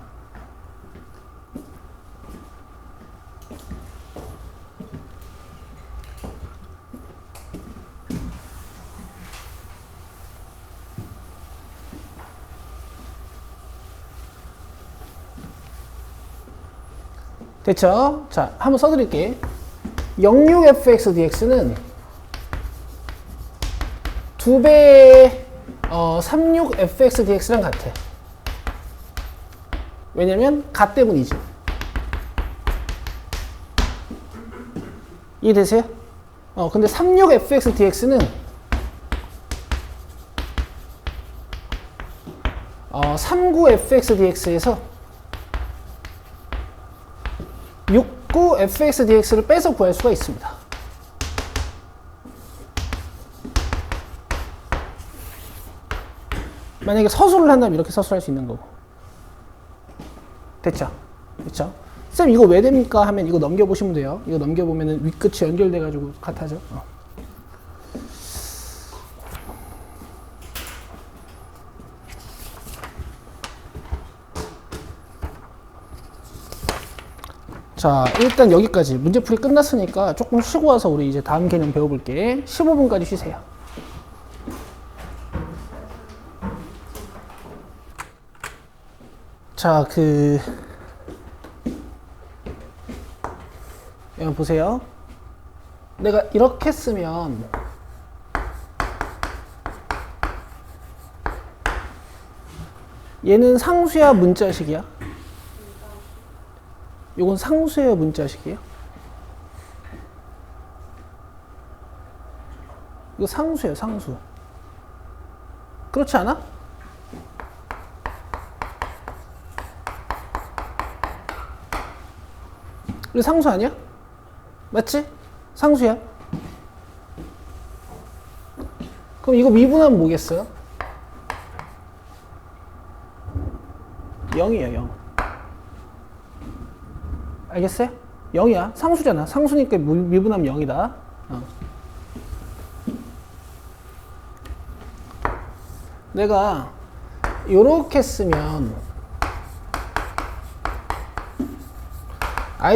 됐죠? 자, 한번 써드릴게. 06fx dx는 2배의 36fx dx랑 같아. 왜냐면 가 때문이지. 이해되세요? 근데 36fx dx는 39fx dx에서 69fx dx를 빼서 구할 수가 있습니다. 만약에 서술을 한다면 이렇게 서술할 수 있는 거고. 됐죠? 됐죠? 쌤 이거 왜 됩니까? 하면 이거 넘겨보시면 돼요. 이거 넘겨보면은 윗끝이 연결돼가지고 같아져. 자, 일단 여기까지 문제풀이 끝났으니까 조금 쉬고 와서 우리 이제 다음 개념 배워볼게. 15분까지 쉬세요. 자, 여기 보세요. 내가 이렇게 쓰면 얘는 상수야, 문자식이야? 요건 상수예요, 문자식이에요? 이거 상수예요, 상수. 그렇지 않아? 이거 상수 아니야? 맞지? 상수야. 그럼 이거 미분하면 뭐겠어요? 0이에요, 0. 알겠어요? 0이야. 상수잖아. 상수니까 미분하면 0이다. 내가 요렇게 쓰면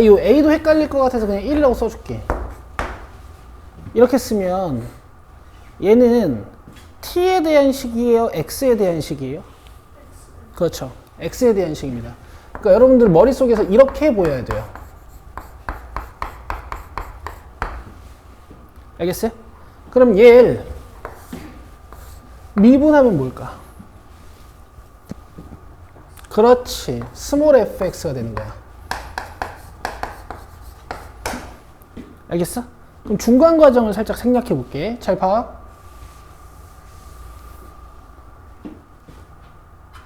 요 A도 헷갈릴 것 같아서 그냥 1이라고 써줄게. 이렇게 쓰면 얘는 T에 대한 식이에요? X에 대한 식이에요? 그렇죠. X에 대한 식입니다. 그러니까 여러분들 머릿속에서 이렇게 보여야 돼요. 알겠어요? 그럼 얘를 미분하면 뭘까? 그렇지. 스몰 fx가 되는 거야. 알겠어? 그럼 중간 과정을 살짝 생략해 볼게. 잘 봐.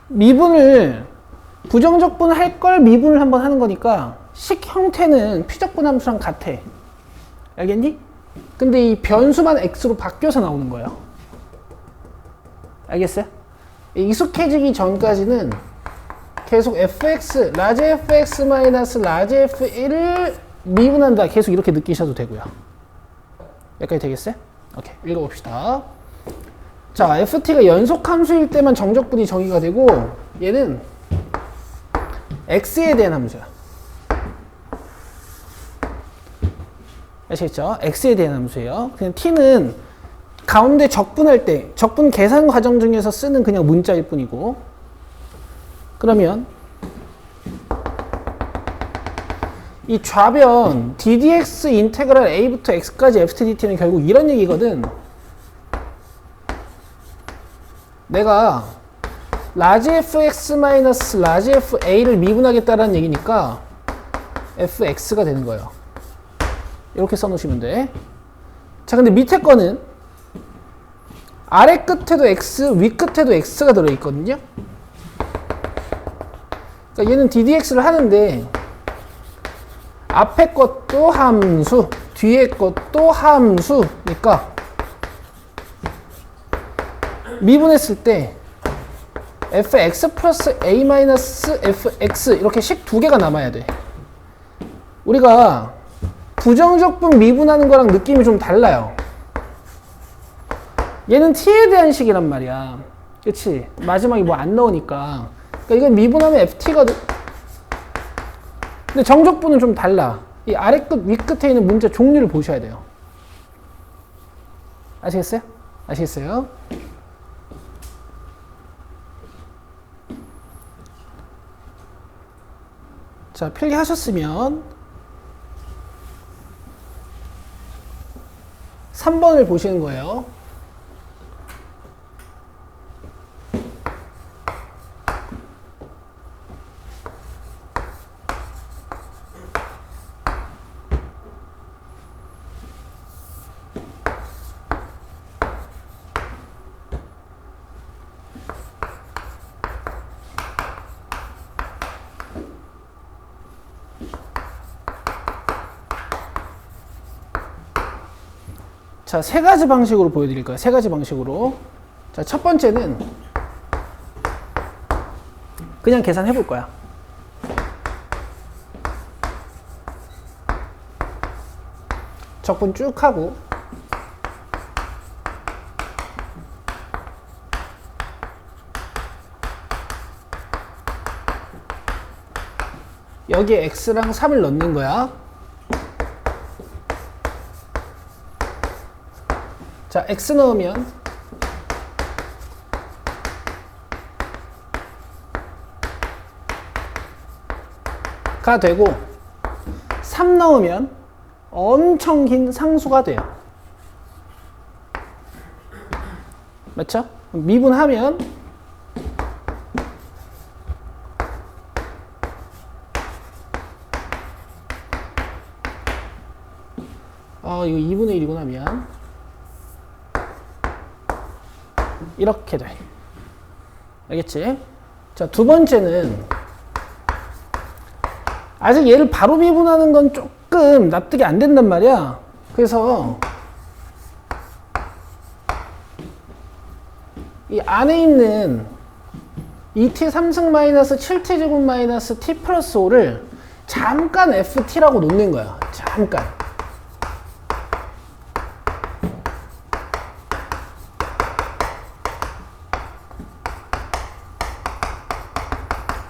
미분을 부정적분 할 걸 미분을 한번 하는 거니까 식 형태는 피적분 함수랑 같아. 알겠니? 근데 이 변수만 x로 바뀌어서 나오는 거예요. 알겠어요? 익숙해지기 전까지는 계속 fx, 라지 fx 마이너스 라지 f1을 미분한다. 계속 이렇게 느끼셔도 되고요. 여기까지 되겠어요? 오케이. 읽어봅시다. 자, ft가 연속함수일 때만 정적분이 정의가 되고 얘는 x에 대한 함수야. 아시겠죠? x에 대한 함수예요. 그냥 t는 가운데 적분할 때 적분 계산 과정 중에서 쓰는 그냥 문자일 뿐이고, 그러면 이 좌변 ddx 인테그랄 a부터 x까지 ftdt는 결국 이런 얘기거든. 내가 라지 fx 마이너스 라지 fa를 미분하겠다라는 얘기니까 fx가 되는 거예요. 이렇게 써놓으시면 돼. 자, 근데 밑에 거는 아래 끝에도 x, 위 끝에도 x가 들어있거든요. 그러니까 얘는 ddx를 하는데 앞에 것도 함수, 뒤에 것도 함수니까 미분했을 때 fx 플러스 a 마이너스 fx 이렇게 식 두 개가 남아야 돼. 우리가 부정적분 미분하는 거랑 느낌이 좀 달라요. 얘는 t에 대한 식이란 말이야. 그치? 마지막에 뭐 안 넣으니까. 그러니까 이건 미분하면 ft거든. 근데 정적분은 좀 달라. 이 아래 끝, 위 끝에 있는 문제 종류를 보셔야 돼요. 아시겠어요? 아시겠어요? 자, 필기하셨으면 3번을 보시는 거예요. 자, 세 가지 방식으로 보여드릴 거예요. 세 가지 방식으로. 자, 첫 번째는 그냥 계산해 볼 거야. 적분 쭉 하고 여기에 x랑 3을 넣는 거야. 자, x 넣으면 가 되고 3 넣으면 엄청 긴 상수가 돼요. 맞죠? 미분하면 이거 2분의 1이구나. 미안. 이렇게 돼. 알겠지? 자, 두 번째는 아직 얘를 바로 미분하는 건 조금 납득이 안 된단 말이야. 그래서 이 안에 있는 2t 3승 마이너스 7t 제곱 마이너스 t 플러스 5를 잠깐 ft라고 놓는 거야. 잠깐.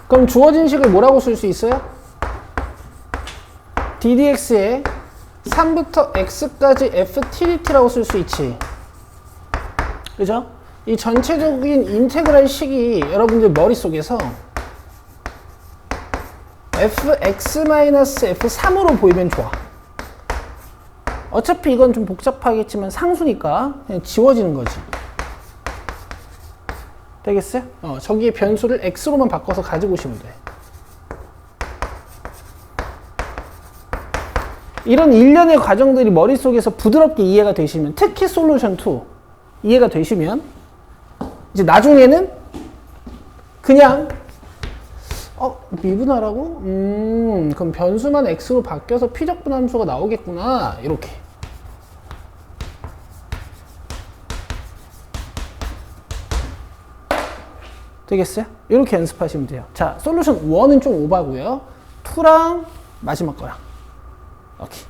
그럼 주어진 식을 뭐라고 쓸 수 있어요? ddx에 3부터 x까지 ftdt라고 쓸 수 있지. 그죠? 이 전체적인 인테그랄 식이 여러분들 머릿속에서 fx-f3으로 보이면 좋아. 어차피 이건 좀 복잡하겠지만 상수니까 그냥 지워지는 거지. 되겠어요? 저기에 변수를 x로만 바꿔서 가지고 오시면 돼. 이런 일련의 과정들이 머릿속에서 부드럽게 이해가 되시면, 특히 솔루션 2 이해가 되시면 이제 나중에는 그냥 미분하라고? 그럼 변수만 x로 바뀌어서 피적분 함수가 나오겠구나. 이렇게. 되겠어요? 이렇게 연습하시면 돼요. 자, 솔루션 1은 좀 오바고요. 2랑 마지막 거랑. 오케이.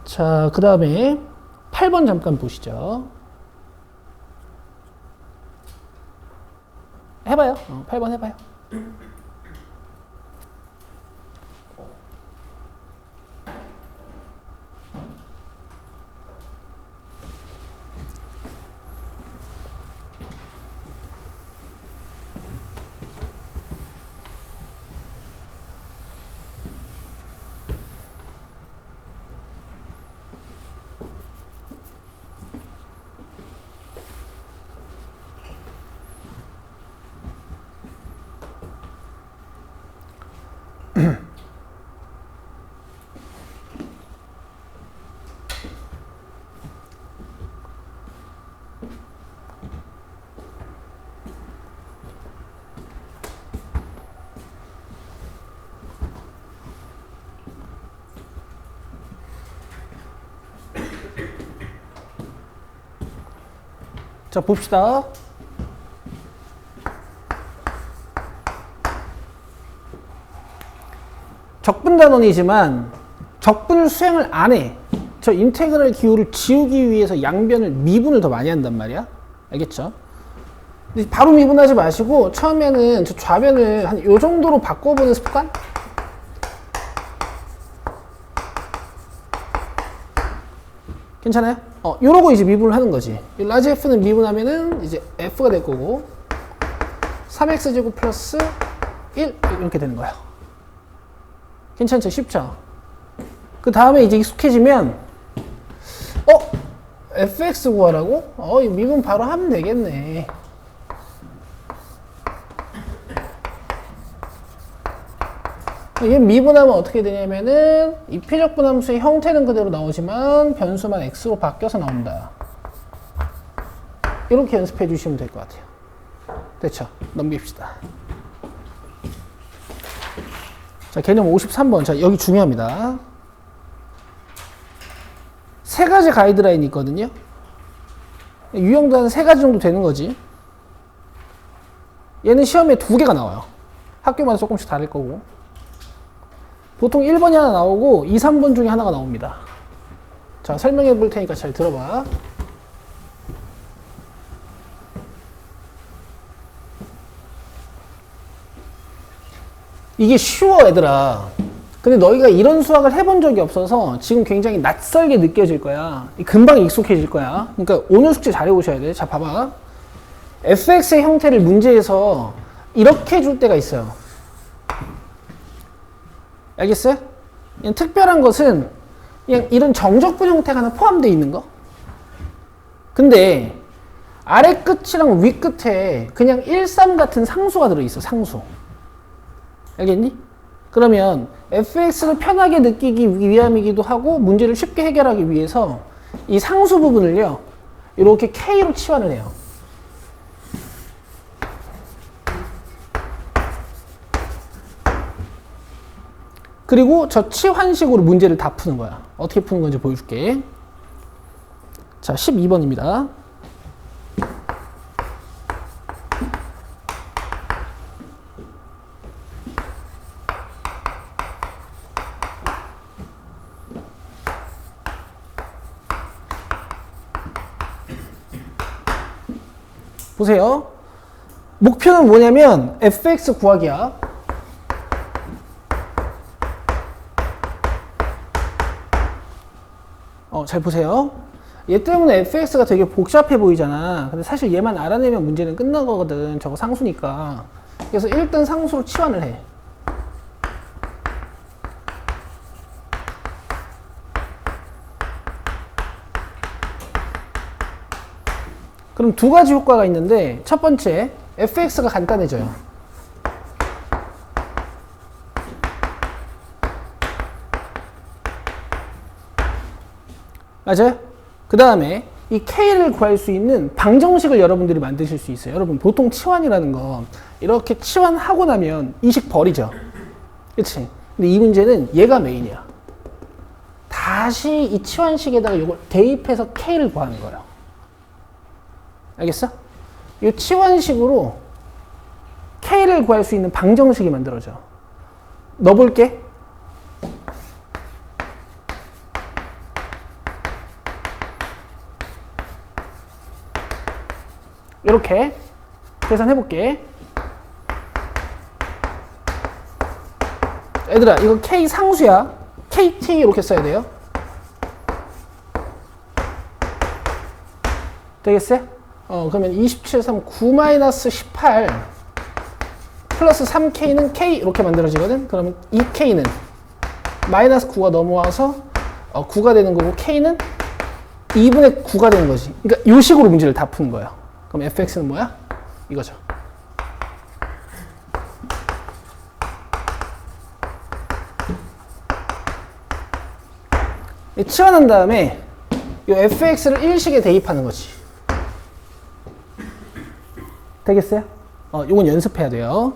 자, 그 다음에 8번 잠깐 보시죠. 해봐요. 8번 해봐요. 자, 봅시다. 적분 단원이지만 적분을 수행을 안 해. 저 인테그랄 기호를 지우기 위해서 양변을 미분을 더 많이 한단 말이야. 알겠죠? 근데 바로 미분하지 마시고 처음에는 저 좌변을 한 요 정도로 바꿔보는 습관? 괜찮아요? 요러고 이제 미분을 하는 거지. 이 라지 F는 미분하면은 이제 F가 될 거고 3x제곱 플러스 1 이렇게 되는 거예요. 괜찮죠? 쉽죠? 그 다음에 이제 익숙해지면 fx 구하라고? 이 미분 바로 하면 되겠네. 얘 미분하면 어떻게 되냐면은 이 피적분함수의 형태는 그대로 나오지만 변수만 x로 바뀌어서 나온다. 이렇게 연습해 주시면 될 것 같아요. 됐죠? 넘깁시다. 자, 개념 53번. 자, 여기 중요합니다. 세 가지 가이드라인이 있거든요. 유형도 한 세 가지 정도 되는 거지. 얘는 시험에 2개가 나와요. 학교마다 조금씩 다를 거고. 보통 1번이 하나 나오고 2, 3번 중에 하나가 나옵니다. 자, 설명해 볼 테니까 잘 들어봐. 이게 쉬워, 얘들아. 근데 너희가 이런 수학을 해본 적이 없어서 지금 굉장히 낯설게 느껴질 거야. 금방 익숙해질 거야. 그러니까 오늘 숙제 잘 해오셔야 돼. 자, 봐봐. fx의 형태를 문제에서 이렇게 줄 때가 있어요. 알겠어요? 그냥 특별한 것은 그냥 이런 정적분 형태가 하나 포함되어 있는 거. 근데 아래 끝이랑 위 끝에 그냥 1, 3 같은 상수가 들어있어. 상수. 알겠니? 그러면 fx를 편하게 느끼기 위함이기도 하고 문제를 쉽게 해결하기 위해서 이 상수 부분을요 이렇게 k로 치환을 해요. 그리고 저 치환식으로 문제를 다 푸는 거야. 어떻게 푸는 건지 보여줄게. 자, 12번입니다. 보세요. 목표는 뭐냐면 fx 구하기야. 잘 보세요. 얘 때문에 fx가 되게 복잡해 보이잖아. 근데 사실 얘만 알아내면 문제는 끝난 거거든. 저거 상수니까. 그래서 일단 상수로 치환을 해. 그럼 두 가지 효과가 있는데 첫 번째, fx가 간단해져요. 맞아요? 그 다음에 이 k를 구할 수 있는 방정식을 여러분들이 만드실 수 있어요. 여러분 보통 치환이라는 건 이렇게 치환하고 나면 이 식 버리죠. 그치? 근데 이 문제는 얘가 메인이야. 다시 이 치환식에다가 이걸 대입해서 k를 구하는 거예요. 알겠어? 이 치환식으로 k를 구할 수 있는 방정식이 만들어져. 넣어볼게. 이렇게 계산해볼게. 얘들아, 이거 k 상수야. kt 이렇게 써야 돼요. 되겠어요? 그러면 27, 3, 9-18 플러스 3k는 k 이렇게 만들어지거든? 그러면 2k는 마이너스 9가 넘어와서 9가 되는 거고 k는 2분의 9가 되는 거지. 그러니까 이 식으로 문제를 다 푸는 거예요. 그럼 fx는 뭐야? 이거죠. 치환한 다음에 이 fx를 1식에 대입하는 거지. 되겠어요? 요건 연습해야 돼요.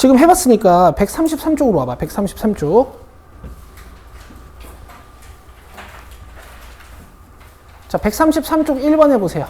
지금 해봤으니까 133쪽으로 와봐. 133쪽. 자, 133쪽 1번 해보세요.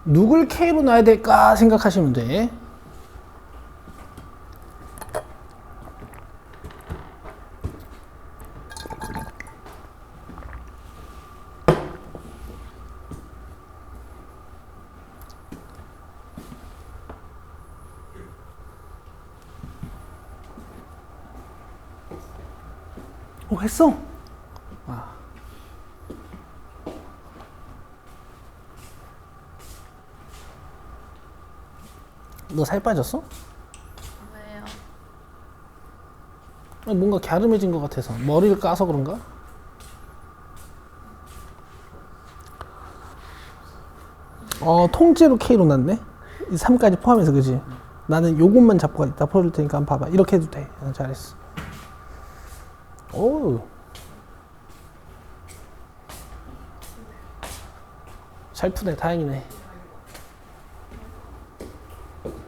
누굴 K로 놔야 될까 생각하시면 돼. 했어? 너 살 빠졌어? 왜요? 뭔가 갸름해진 것 같아서. 머리를 까서 그런가? 통째로 K로 났네? 이 3까지 포함해서, 그지? 나는 요것만 잡고 이따 풀어줄 테니까 한번 봐봐. 이렇게 해도 돼. 잘했어. 오. 잘 푸네. 다행이네.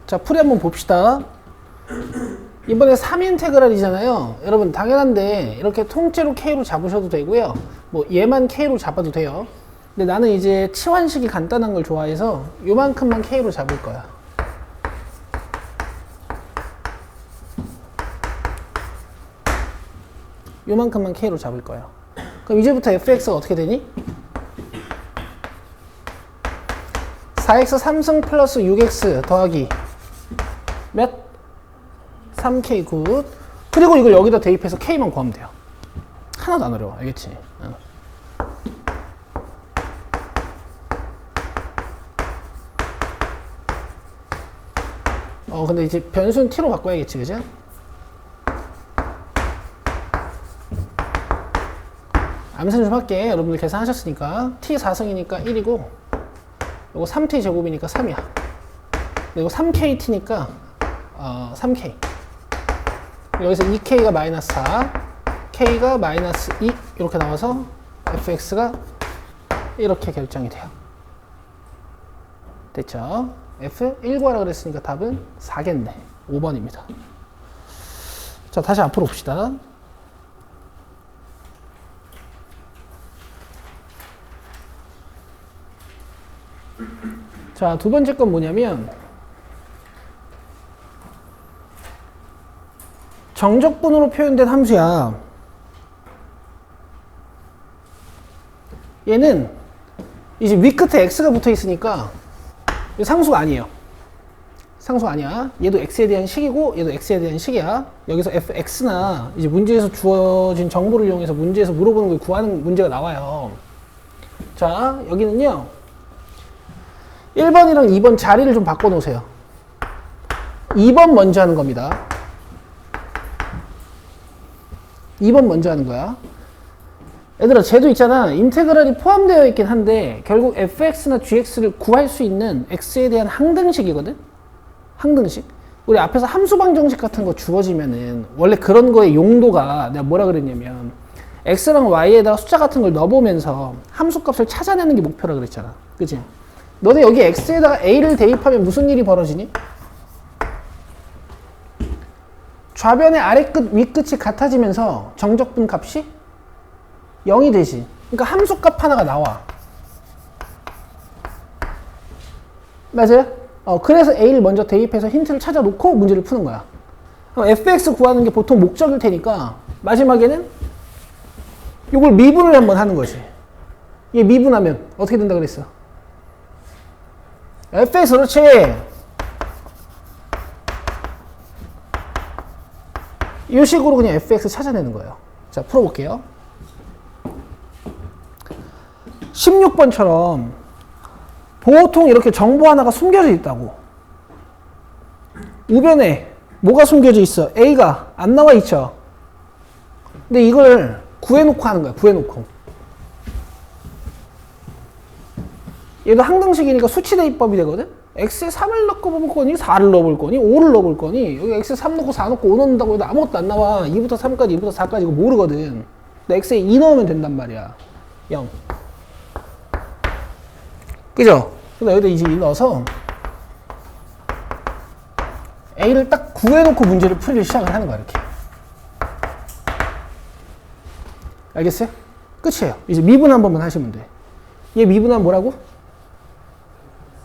자, 풀이 한번 봅시다. 이번에 3인테그랄이잖아요. 여러분, 당연한데 이렇게 통째로 K로 잡으셔도 되고요. 뭐 얘만 K로 잡아도 돼요. 근데 나는 이제 치환식이 간단한 걸 좋아해서 요만큼만 K로 잡을 거야. 요만큼만 K로 잡을 거예요. 그럼 이제부터 fx가 어떻게 되니? 4x 3승 플러스 6x 더하기 몇? 3k 굿. 그리고 이걸 여기다 대입해서 k만 구하면 돼요. 하나도 안 어려워. 알겠지? 근데 이제 변수는 t로 바꿔야겠지, 그죠? 암산 좀 할게. 여러분들 계산하셨으니까. t 4승이니까 1이고 이거 3t 제곱이니까 3이야. 그리고 3kt니까 3k. 여기서 2k가 마이너스 4, k가 마이너스 2 이렇게 나와서 fx가 이렇게 결정이 돼요. 됐죠? f 1 구하라 그랬으니까 답은 4겠네. 5번입니다. 자, 다시 앞으로 봅시다. 자, 두 번째 건 뭐냐면 정적분으로 표현된 함수야. 얘는 이제 위 끝에 x가 붙어 있으니까 상수가 아니에요. 상수 아니야. 얘도 x에 대한 식이고 얘도 x에 대한 식이야. 여기서 fx나 이제 문제에서 주어진 정보를 이용해서 문제에서 물어보는 걸 구하는 문제가 나와요. 자, 여기는요 1번이랑 2번 자리를 좀 바꿔 놓으세요. 2번 먼저 하는 겁니다. 2번 먼저 하는 거야. 얘들아, 쟤도 있잖아. 인테그랄이 포함되어 있긴 한데 결국 fx나 gx를 구할 수 있는 x에 대한 항등식이거든. 항등식. 우리 앞에서 함수 방정식 같은 거 주어지면은 원래 그런 거의 용도가 내가 뭐라 그랬냐면 x랑 y에다가 숫자 같은 걸 넣어보면서 함수 값을 찾아내는 게 목표라 그랬잖아. 그치? 너네 여기 x에다가 a를 대입하면 무슨 일이 벌어지니? 좌변의 아래 끝, 위 끝이 같아지면서 정적분 값이 0이 되지. 그러니까 함수 값 하나가 나와. 맞아요? 그래서 a를 먼저 대입해서 힌트를 찾아놓고 문제를 푸는 거야. 그럼 fx 구하는 게 보통 목적일 테니까 마지막에는 이걸 미분을 한번 하는 거지. 얘 미분하면 어떻게 된다 그랬어? fx, 그렇지. 이 식으로 그냥 fx 찾아내는 거예요. 자, 풀어볼게요. 16번처럼 보통 이렇게 정보 하나가 숨겨져 있다고. 우변에 뭐가 숨겨져 있어? A가 안 나와 있죠. 근데 이걸 구해놓고 하는 거야. 구해놓고. 얘도 항등식이니까 수치 대입법이 되거든. x에 3을 넣고 볼 거니 4를 넣어볼 거니 5를 넣어볼 거니 여기 x에 3 넣고 4 넣고 5 넣는다고 해도 아무것도 안 나와. 2부터 3까지 2부터 4까지 이거 모르거든. 근데 x에 2 넣으면 된단 말이야. 0. 그죠? 그래서 여기다 이제 2 넣어서 a를 딱 구해놓고 문제를 풀이를 시작을 하는 거야. 이렇게. 알겠어요? 끝이에요. 이제 미분 한 번만 하시면 돼. 얘 미분하면 뭐라고?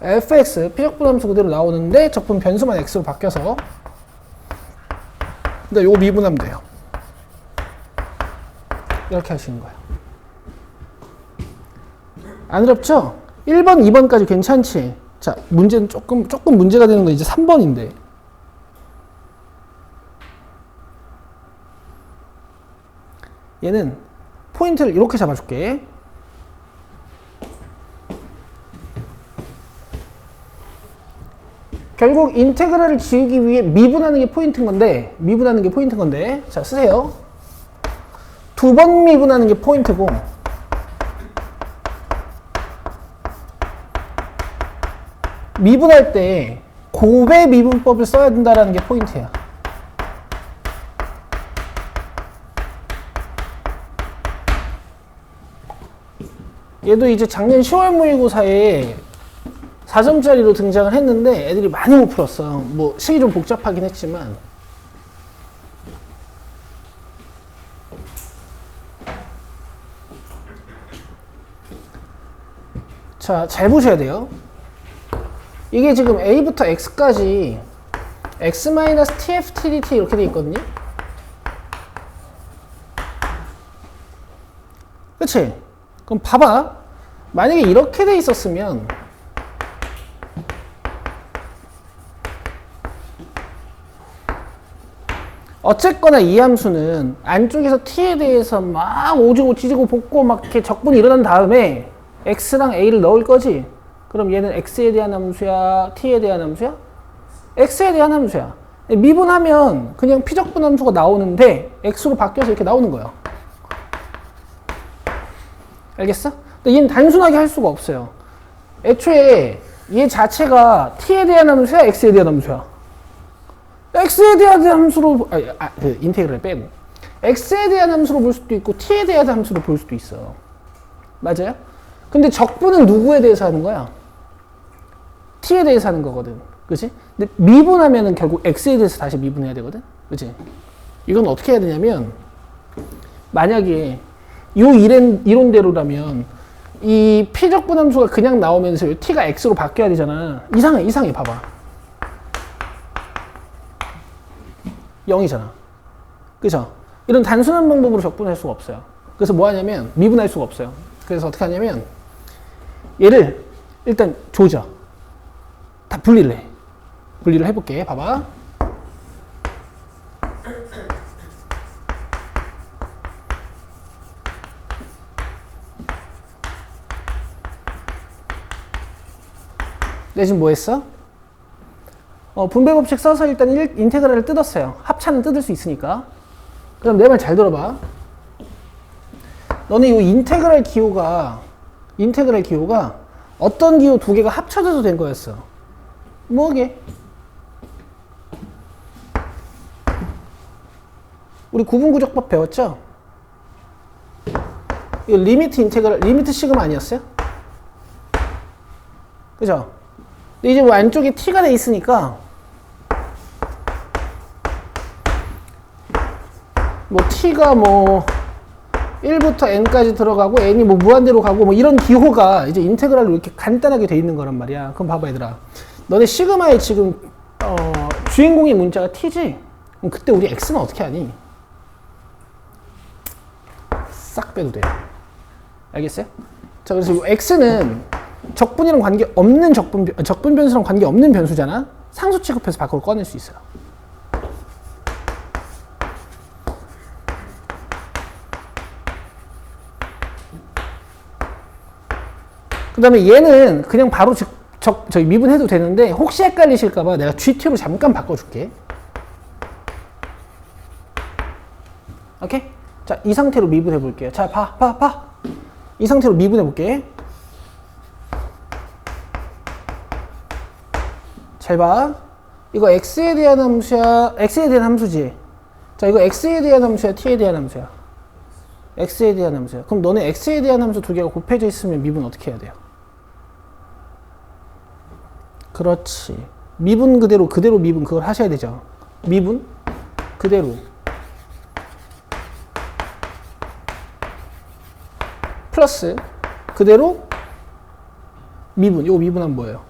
fx 피적분함수 그대로 나오는데 적분 변수만 x로 바뀌어서 근데 요거 미분하면 돼요. 이렇게 하시는 거예요. 안 어렵죠? 1번, 2번까지 괜찮지? 자, 문제는 조금 문제가 되는 건 이제 3번인데 얘는 포인트를 이렇게 잡아줄게. 결국 인테그랄을 지우기 위해 미분하는 게 포인트인 건데, 자, 쓰세요. 2번 미분하는 게 포인트고, 미분할 때 곱의 미분법을 써야 된다는 게 포인트야. 얘도 이제 작년 10월 모의고사에 4점짜리로 등장을 했는데 애들이 많이 못 풀었어. 뭐 식이 좀 복잡하긴 했지만 자, 잘 보셔야 돼요. 이게 지금 A부터 X까지 X-TF, TDT 이렇게 돼 있거든요. 그치? 그럼 봐봐. 만약에 이렇게 돼 있었으면 어쨌거나 이 함수는 안쪽에서 t에 대해서 막 오지고 찢고 볶고 막 이렇게 적분이 일어난 다음에 x랑 a를 넣을 거지. 그럼 얘는 x에 대한 함수야, t에 대한 함수야? x에 대한 함수야. 미분하면 그냥 피적분 함수가 나오는데 x로 바뀌어서 이렇게 나오는 거예요. 알겠어? 근데 얘는 단순하게 할 수가 없어요. 애초에 얘 자체가 t에 대한 함수야, x에 대한 함수야? x에 대한 함수로, 그 인테그랄 빼고. x에 대한 함수로 볼 수도 있고, t에 대한 함수로 볼 수도 있어. 맞아요? 근데 적분은 누구에 대해서 하는 거야? t에 대해서 하는 거거든. 그치? 근데 미분하면은 결국 x에 대해서 다시 미분해야 되거든? 그치? 이건 어떻게 해야 되냐면, 만약에 요 이론대로라면, 이 피적분 함수가 그냥 나오면서 요 t가 x로 바뀌어야 되잖아. 이상해, 봐봐. 0이잖아. 그죠? 이런 단순한 방법으로 적분할 수가 없어요. 그래서 뭐 하냐면, 미분할 수가 없어요. 그래서 어떻게 하냐면, 얘를 일단 조져. 다 분리를 해. 분리를 해볼게. 봐봐. 내 지금 뭐 했어? 분배 법칙 써서 일단 인테그랄을 뜯었어요. 합차는 뜯을 수 있으니까. 그럼 내 말 잘 들어봐. 너네 이 인테그랄 기호가 어떤 기호 두 개가 합쳐져서 된 거였어. 뭐게? 우리 구분구조법 배웠죠? 이거 리미트 인테그랄, 리미트 시그마 아니었어요? 그죠? 근데 이제 뭐 안쪽에 t가 돼 있으니까 뭐 t가 뭐 1부터 n까지 들어가고 n이 뭐 무한대로 가고 뭐 이런 기호가 이제 인테그랄로 이렇게 간단하게 돼 있는 거란 말이야. 그럼 봐봐 얘들아. 너네 시그마의 지금 주인공의 문자가 t지? 그럼 그때 우리 x는 어떻게 하니? 싹 빼도 돼요. 알겠어요? 자, 그래서 이 x는 적분이랑 관계 없는 적분 변수랑 관계 없는 변수잖아. 상수 취급해서 밖으로 꺼낼 수 있어요. 그 다음에 얘는 그냥 바로 저기 미분해도 되는데 혹시 헷갈리실까봐 내가 GT로 잠깐 바꿔줄게. 오케이? 자, 이 상태로 미분해 볼게요. 자, 봐. 이 상태로 미분해 볼게. 잘 봐. 이거 x에 대한 함수야, x에 대한 함수지. 자, 이거 x에 대한 함수야, t에 대한 함수야. x에 대한 함수야. 그럼 너네 x에 대한 함수 두 개가 곱해져 있으면 미분 어떻게 해야 돼요? 그렇지. 미분 그대로 미분 그걸 하셔야 되죠. 미분 그대로. 플러스 그대로 미분. 이거 미분하면 뭐예요?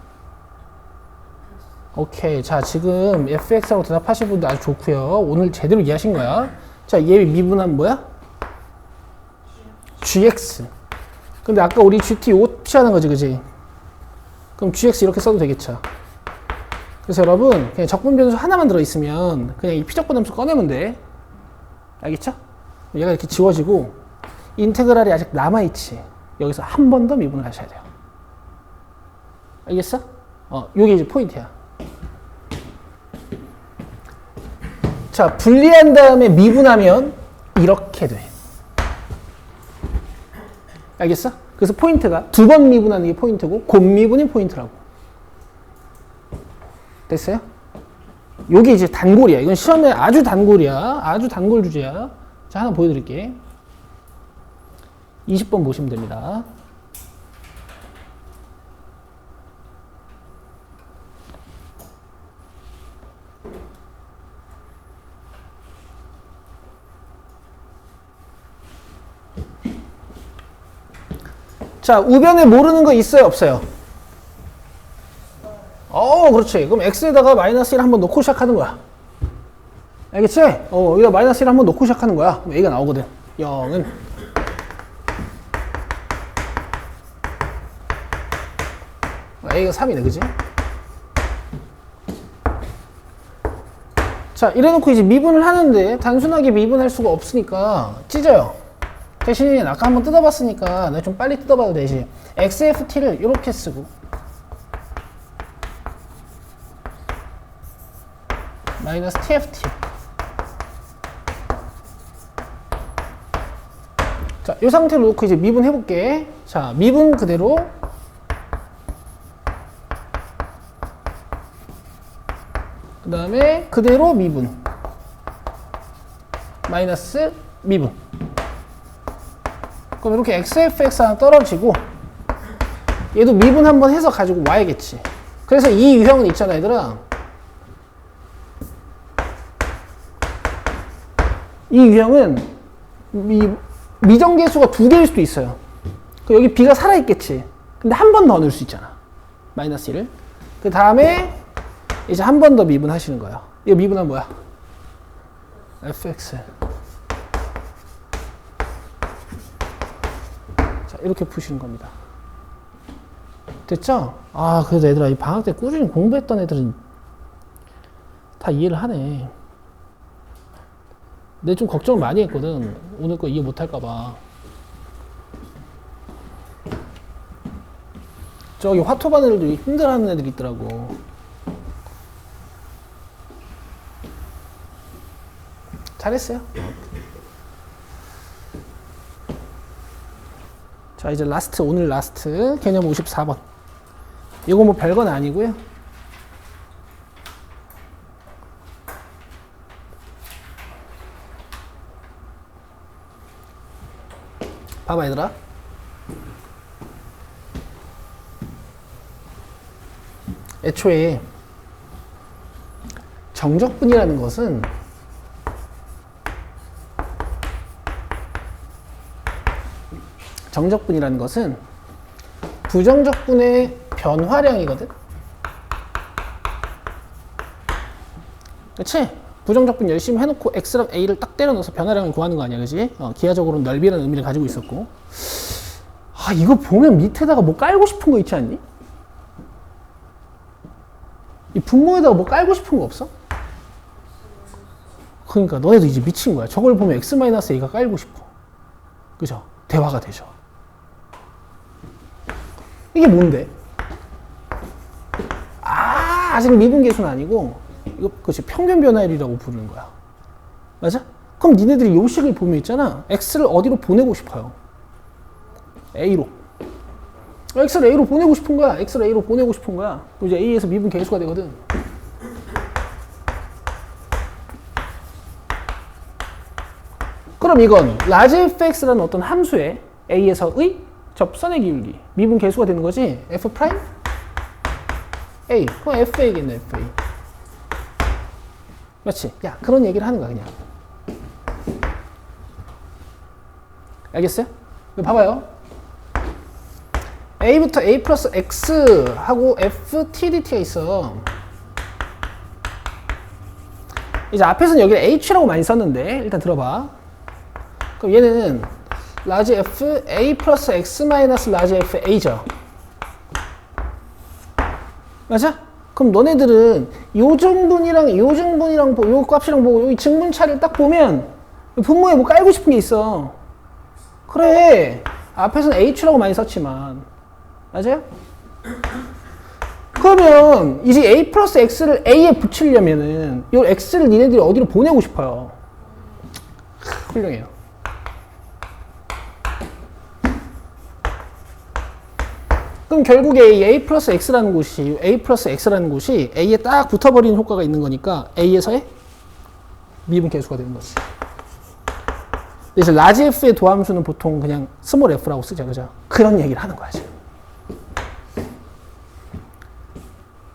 오케이. 자, 지금 fx라고 대답하신 분도 아주 좋고요. 오늘 제대로 이해하신 거야. 자, 얘 미분하면 뭐야? gx. 근데 아까 우리 gt 요거 피하는 거지, 그지? 그럼 gx 이렇게 써도 되겠죠. 그래서 여러분, 그냥 적분 변수 하나만 들어있으면 그냥 이 피적분 함수 꺼내면 돼. 알겠죠? 얘가 이렇게 지워지고 인테그랄이 아직 남아있지. 여기서 한 번 더 미분을 하셔야 돼요. 알겠어? 요게 이제 포인트야. 자, 분리한 다음에 미분하면 이렇게 돼. 알겠어? 그래서 포인트가 두 번 미분하는 게 포인트고 곱미분이 포인트라고. 됐어요? 요게 이제 단골이야. 이건 시험에 아주 단골이야. 아주 단골 주제야. 자, 하나 보여드릴게. 20번 보시면 됩니다. 자, 우변에 모르는 거 있어요, 없어요? 그렇지. 그럼 x에다가 마이너스 1 한번 놓고 시작하는 거야. 알겠지? 여기다 마이너스 1 한번 놓고 시작하는 거야. 그럼 a가 나오거든. 0은 a가 3이네, 그지? 자, 이래놓고 이제 미분을 하는데 단순하게 미분할 수가 없으니까 찢어요. 대신 아까 한번 뜯어봤으니까 내가 좀 빨리 뜯어봐도 되지. xft를 이렇게 쓰고 마이너스 tft. 자, 이 상태로 놓고 이제 미분 해볼게. 자, 미분 그대로 그 다음에 그대로 미분 마이너스 미분. 그럼 이렇게 xfx 하나 떨어지고 얘도 미분 한번 해서 가지고 와야겠지. 그래서 이 유형은 있잖아, 얘들아. 이 유형은 미정계수가 두 개일 수도 있어요. 여기 b가 살아있겠지. 근데 한 번 더 넣을 수 있잖아. 마이너스 1을. 그 다음에 이제 한 번 더 미분하시는 거예요. 이거 미분하면 뭐야? fx. 자, 이렇게 푸시는 겁니다. 됐죠? 그래도 얘들아, 이 방학 때 꾸준히 공부했던 애들은 다 이해를 하네. 내가 좀 걱정을 많이 했거든. 오늘 거 이해 못할까봐. 저기 화토반 애들도 힘들어하는 애들이 있더라고. 잘했어요. 자, 이제 라스트, 오늘 라스트 개념 54번. 이거 뭐 별건 아니고요. 봐봐, 얘들아. 애초에 정적분이라는 것은 부정적분의 변화량이거든. 그치? 부정적분 열심히 해놓고 x랑 a를 딱 때려 넣어서 변화량을 구하는 거 아니야, 그지? 기하적으로는 넓이라는 의미를 가지고 있었고. 이거 보면 밑에다가 뭐 깔고 싶은 거 있지 않니? 이 분모에다가 뭐 깔고 싶은 거 없어? 그러니까 너네도 이제 미친 거야. 저걸 보면 x-a가 깔고 싶어. 그죠? 대화가 되죠. 이게 뭔데? 아직 미분계수는 아니고 이거 그렇지 평균 변화율이라고 부르는 거야. 맞아? 그럼 니네들이 요 식을 보면 있잖아. x를 어디로 보내고 싶어요? a로. x를 a로 보내고 싶은 거야. x를 a로 보내고 싶은 거야. 그럼 이제 a에서 미분계수가 되거든. 그럼 이건 large fx라는 어떤 함수에 a에서의 접선의 기울기 미분계수가 되는 거지. f 프라임 a. 그럼 fa겠네, fa. 그렇지. 야, 그런 얘기를 하는 거야, 그냥. 알겠어요? 이거 봐봐요. a부터 a 플러스 x 하고 f tdt가 있어. 이제 앞에서는 여기를 h라고 많이 썼는데 일단 들어봐. 그럼 얘는 large f a 플러스 x 마이너스 large f a죠. 맞아? 그럼 너네들은 요 정분이랑 요 정분이랑 요 값이랑 보고 여기 증분차를 딱 보면 분모에 뭐 깔고 싶은 게 있어. 그래. 앞에서는 h라고 많이 썼지만. 맞아요? 그러면 이제 a 플러스 x를 a에 붙이려면은 이 x를 니네들이 어디로 보내고 싶어요? 훌륭해요. 그럼 결국에 a 플러스 x라는 곳이 a에 딱 붙어버리는 효과가 있는 거니까 a에서의 미분계수가 되는 거지. 그래서 large f의 도함수는 보통 그냥 small f라고 쓰죠, 그죠? 그런 얘기를 하는 거야 지금.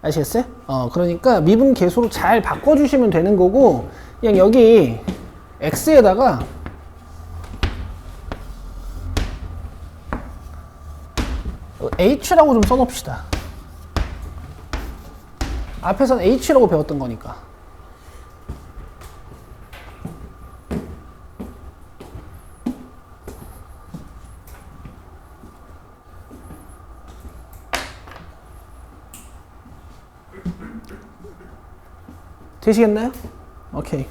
아시겠어요? 그러니까 미분계수로 잘 바꿔주시면 되는 거고, 그냥 여기 x에다가 h라고 좀 써놓읍시다. 앞에서는 h라고 배웠던 거니까. 되시겠나요? 오케이.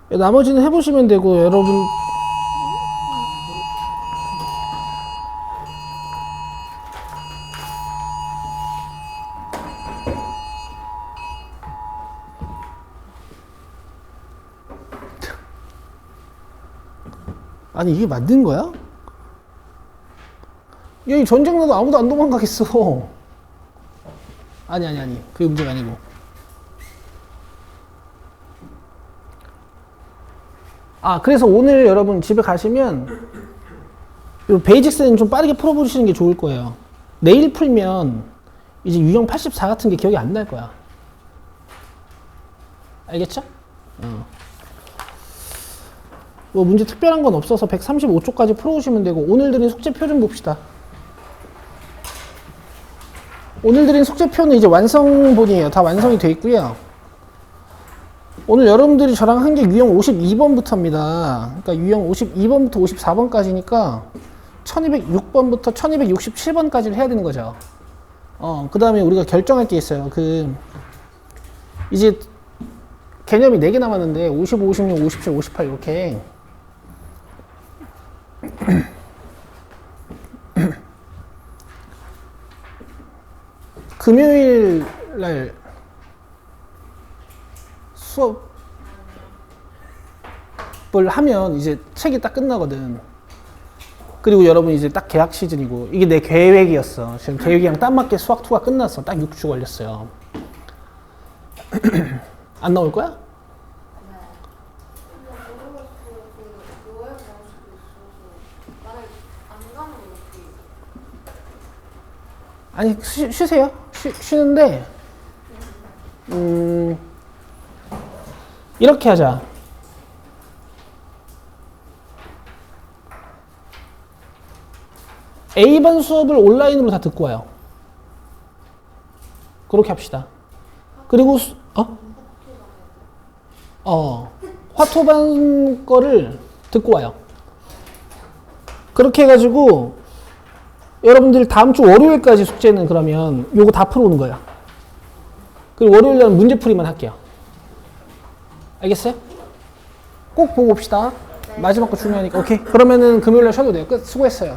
나머지는 해보시면 되고, 여러분. 아니, 이게 맞는 거야? 여기 전쟁 나도 아무도 안 도망가겠어. 아니. 그게 문제가 아니고. 그래서 오늘 여러분 집에 가시면 이 베이직스는 좀 빠르게 풀어보시는 게 좋을 거예요. 내일 풀면 이제 유형 84 같은 게 기억이 안 날 거야. 알겠죠? 뭐 문제 특별한 건 없어서 135쪽까지 풀어오시면 되고, 오늘 드린 숙제표 좀 봅시다. 오늘 드린 숙제표는 이제 완성본이에요. 다 완성이 돼 있고요. 오늘 여러분들이 저랑 한 게 유형 52번부터입니다. 그러니까 유형 52번부터 54번까지니까 1206번부터 1267번까지를 해야 되는 거죠. 그 다음에 우리가 결정할 게 있어요. 이제 개념이 4개 남았는데 55, 56, 57, 58 이렇게 금요일 날 수업을 하면 이제 책이 딱 끝나거든. 그리고 여러분 이제 딱 개학 시즌이고, 이게 내 계획이었어. 지금 계획이랑 딱 맞게 수학 2가 끝났어. 딱 6주 걸렸어요. 안 나올 거야? 아니, 쉬세요. 쉬는데, 이렇게 하자. A반 수업을 온라인으로 다 듣고 와요. 그렇게 합시다. 그리고, 화토반 거를 듣고 와요. 그렇게 해가지고, 여러분들 다음 주 월요일까지 숙제는 그러면 요거 다 풀어오는 거예요. 그리고 월요일 날은 문제풀이만 할게요. 알겠어요? 꼭 보고 옵시다. 마지막 거 중요하니까. 오케이. 그러면은 금요일날 쉬어도 돼요. 끝. 수고했어요.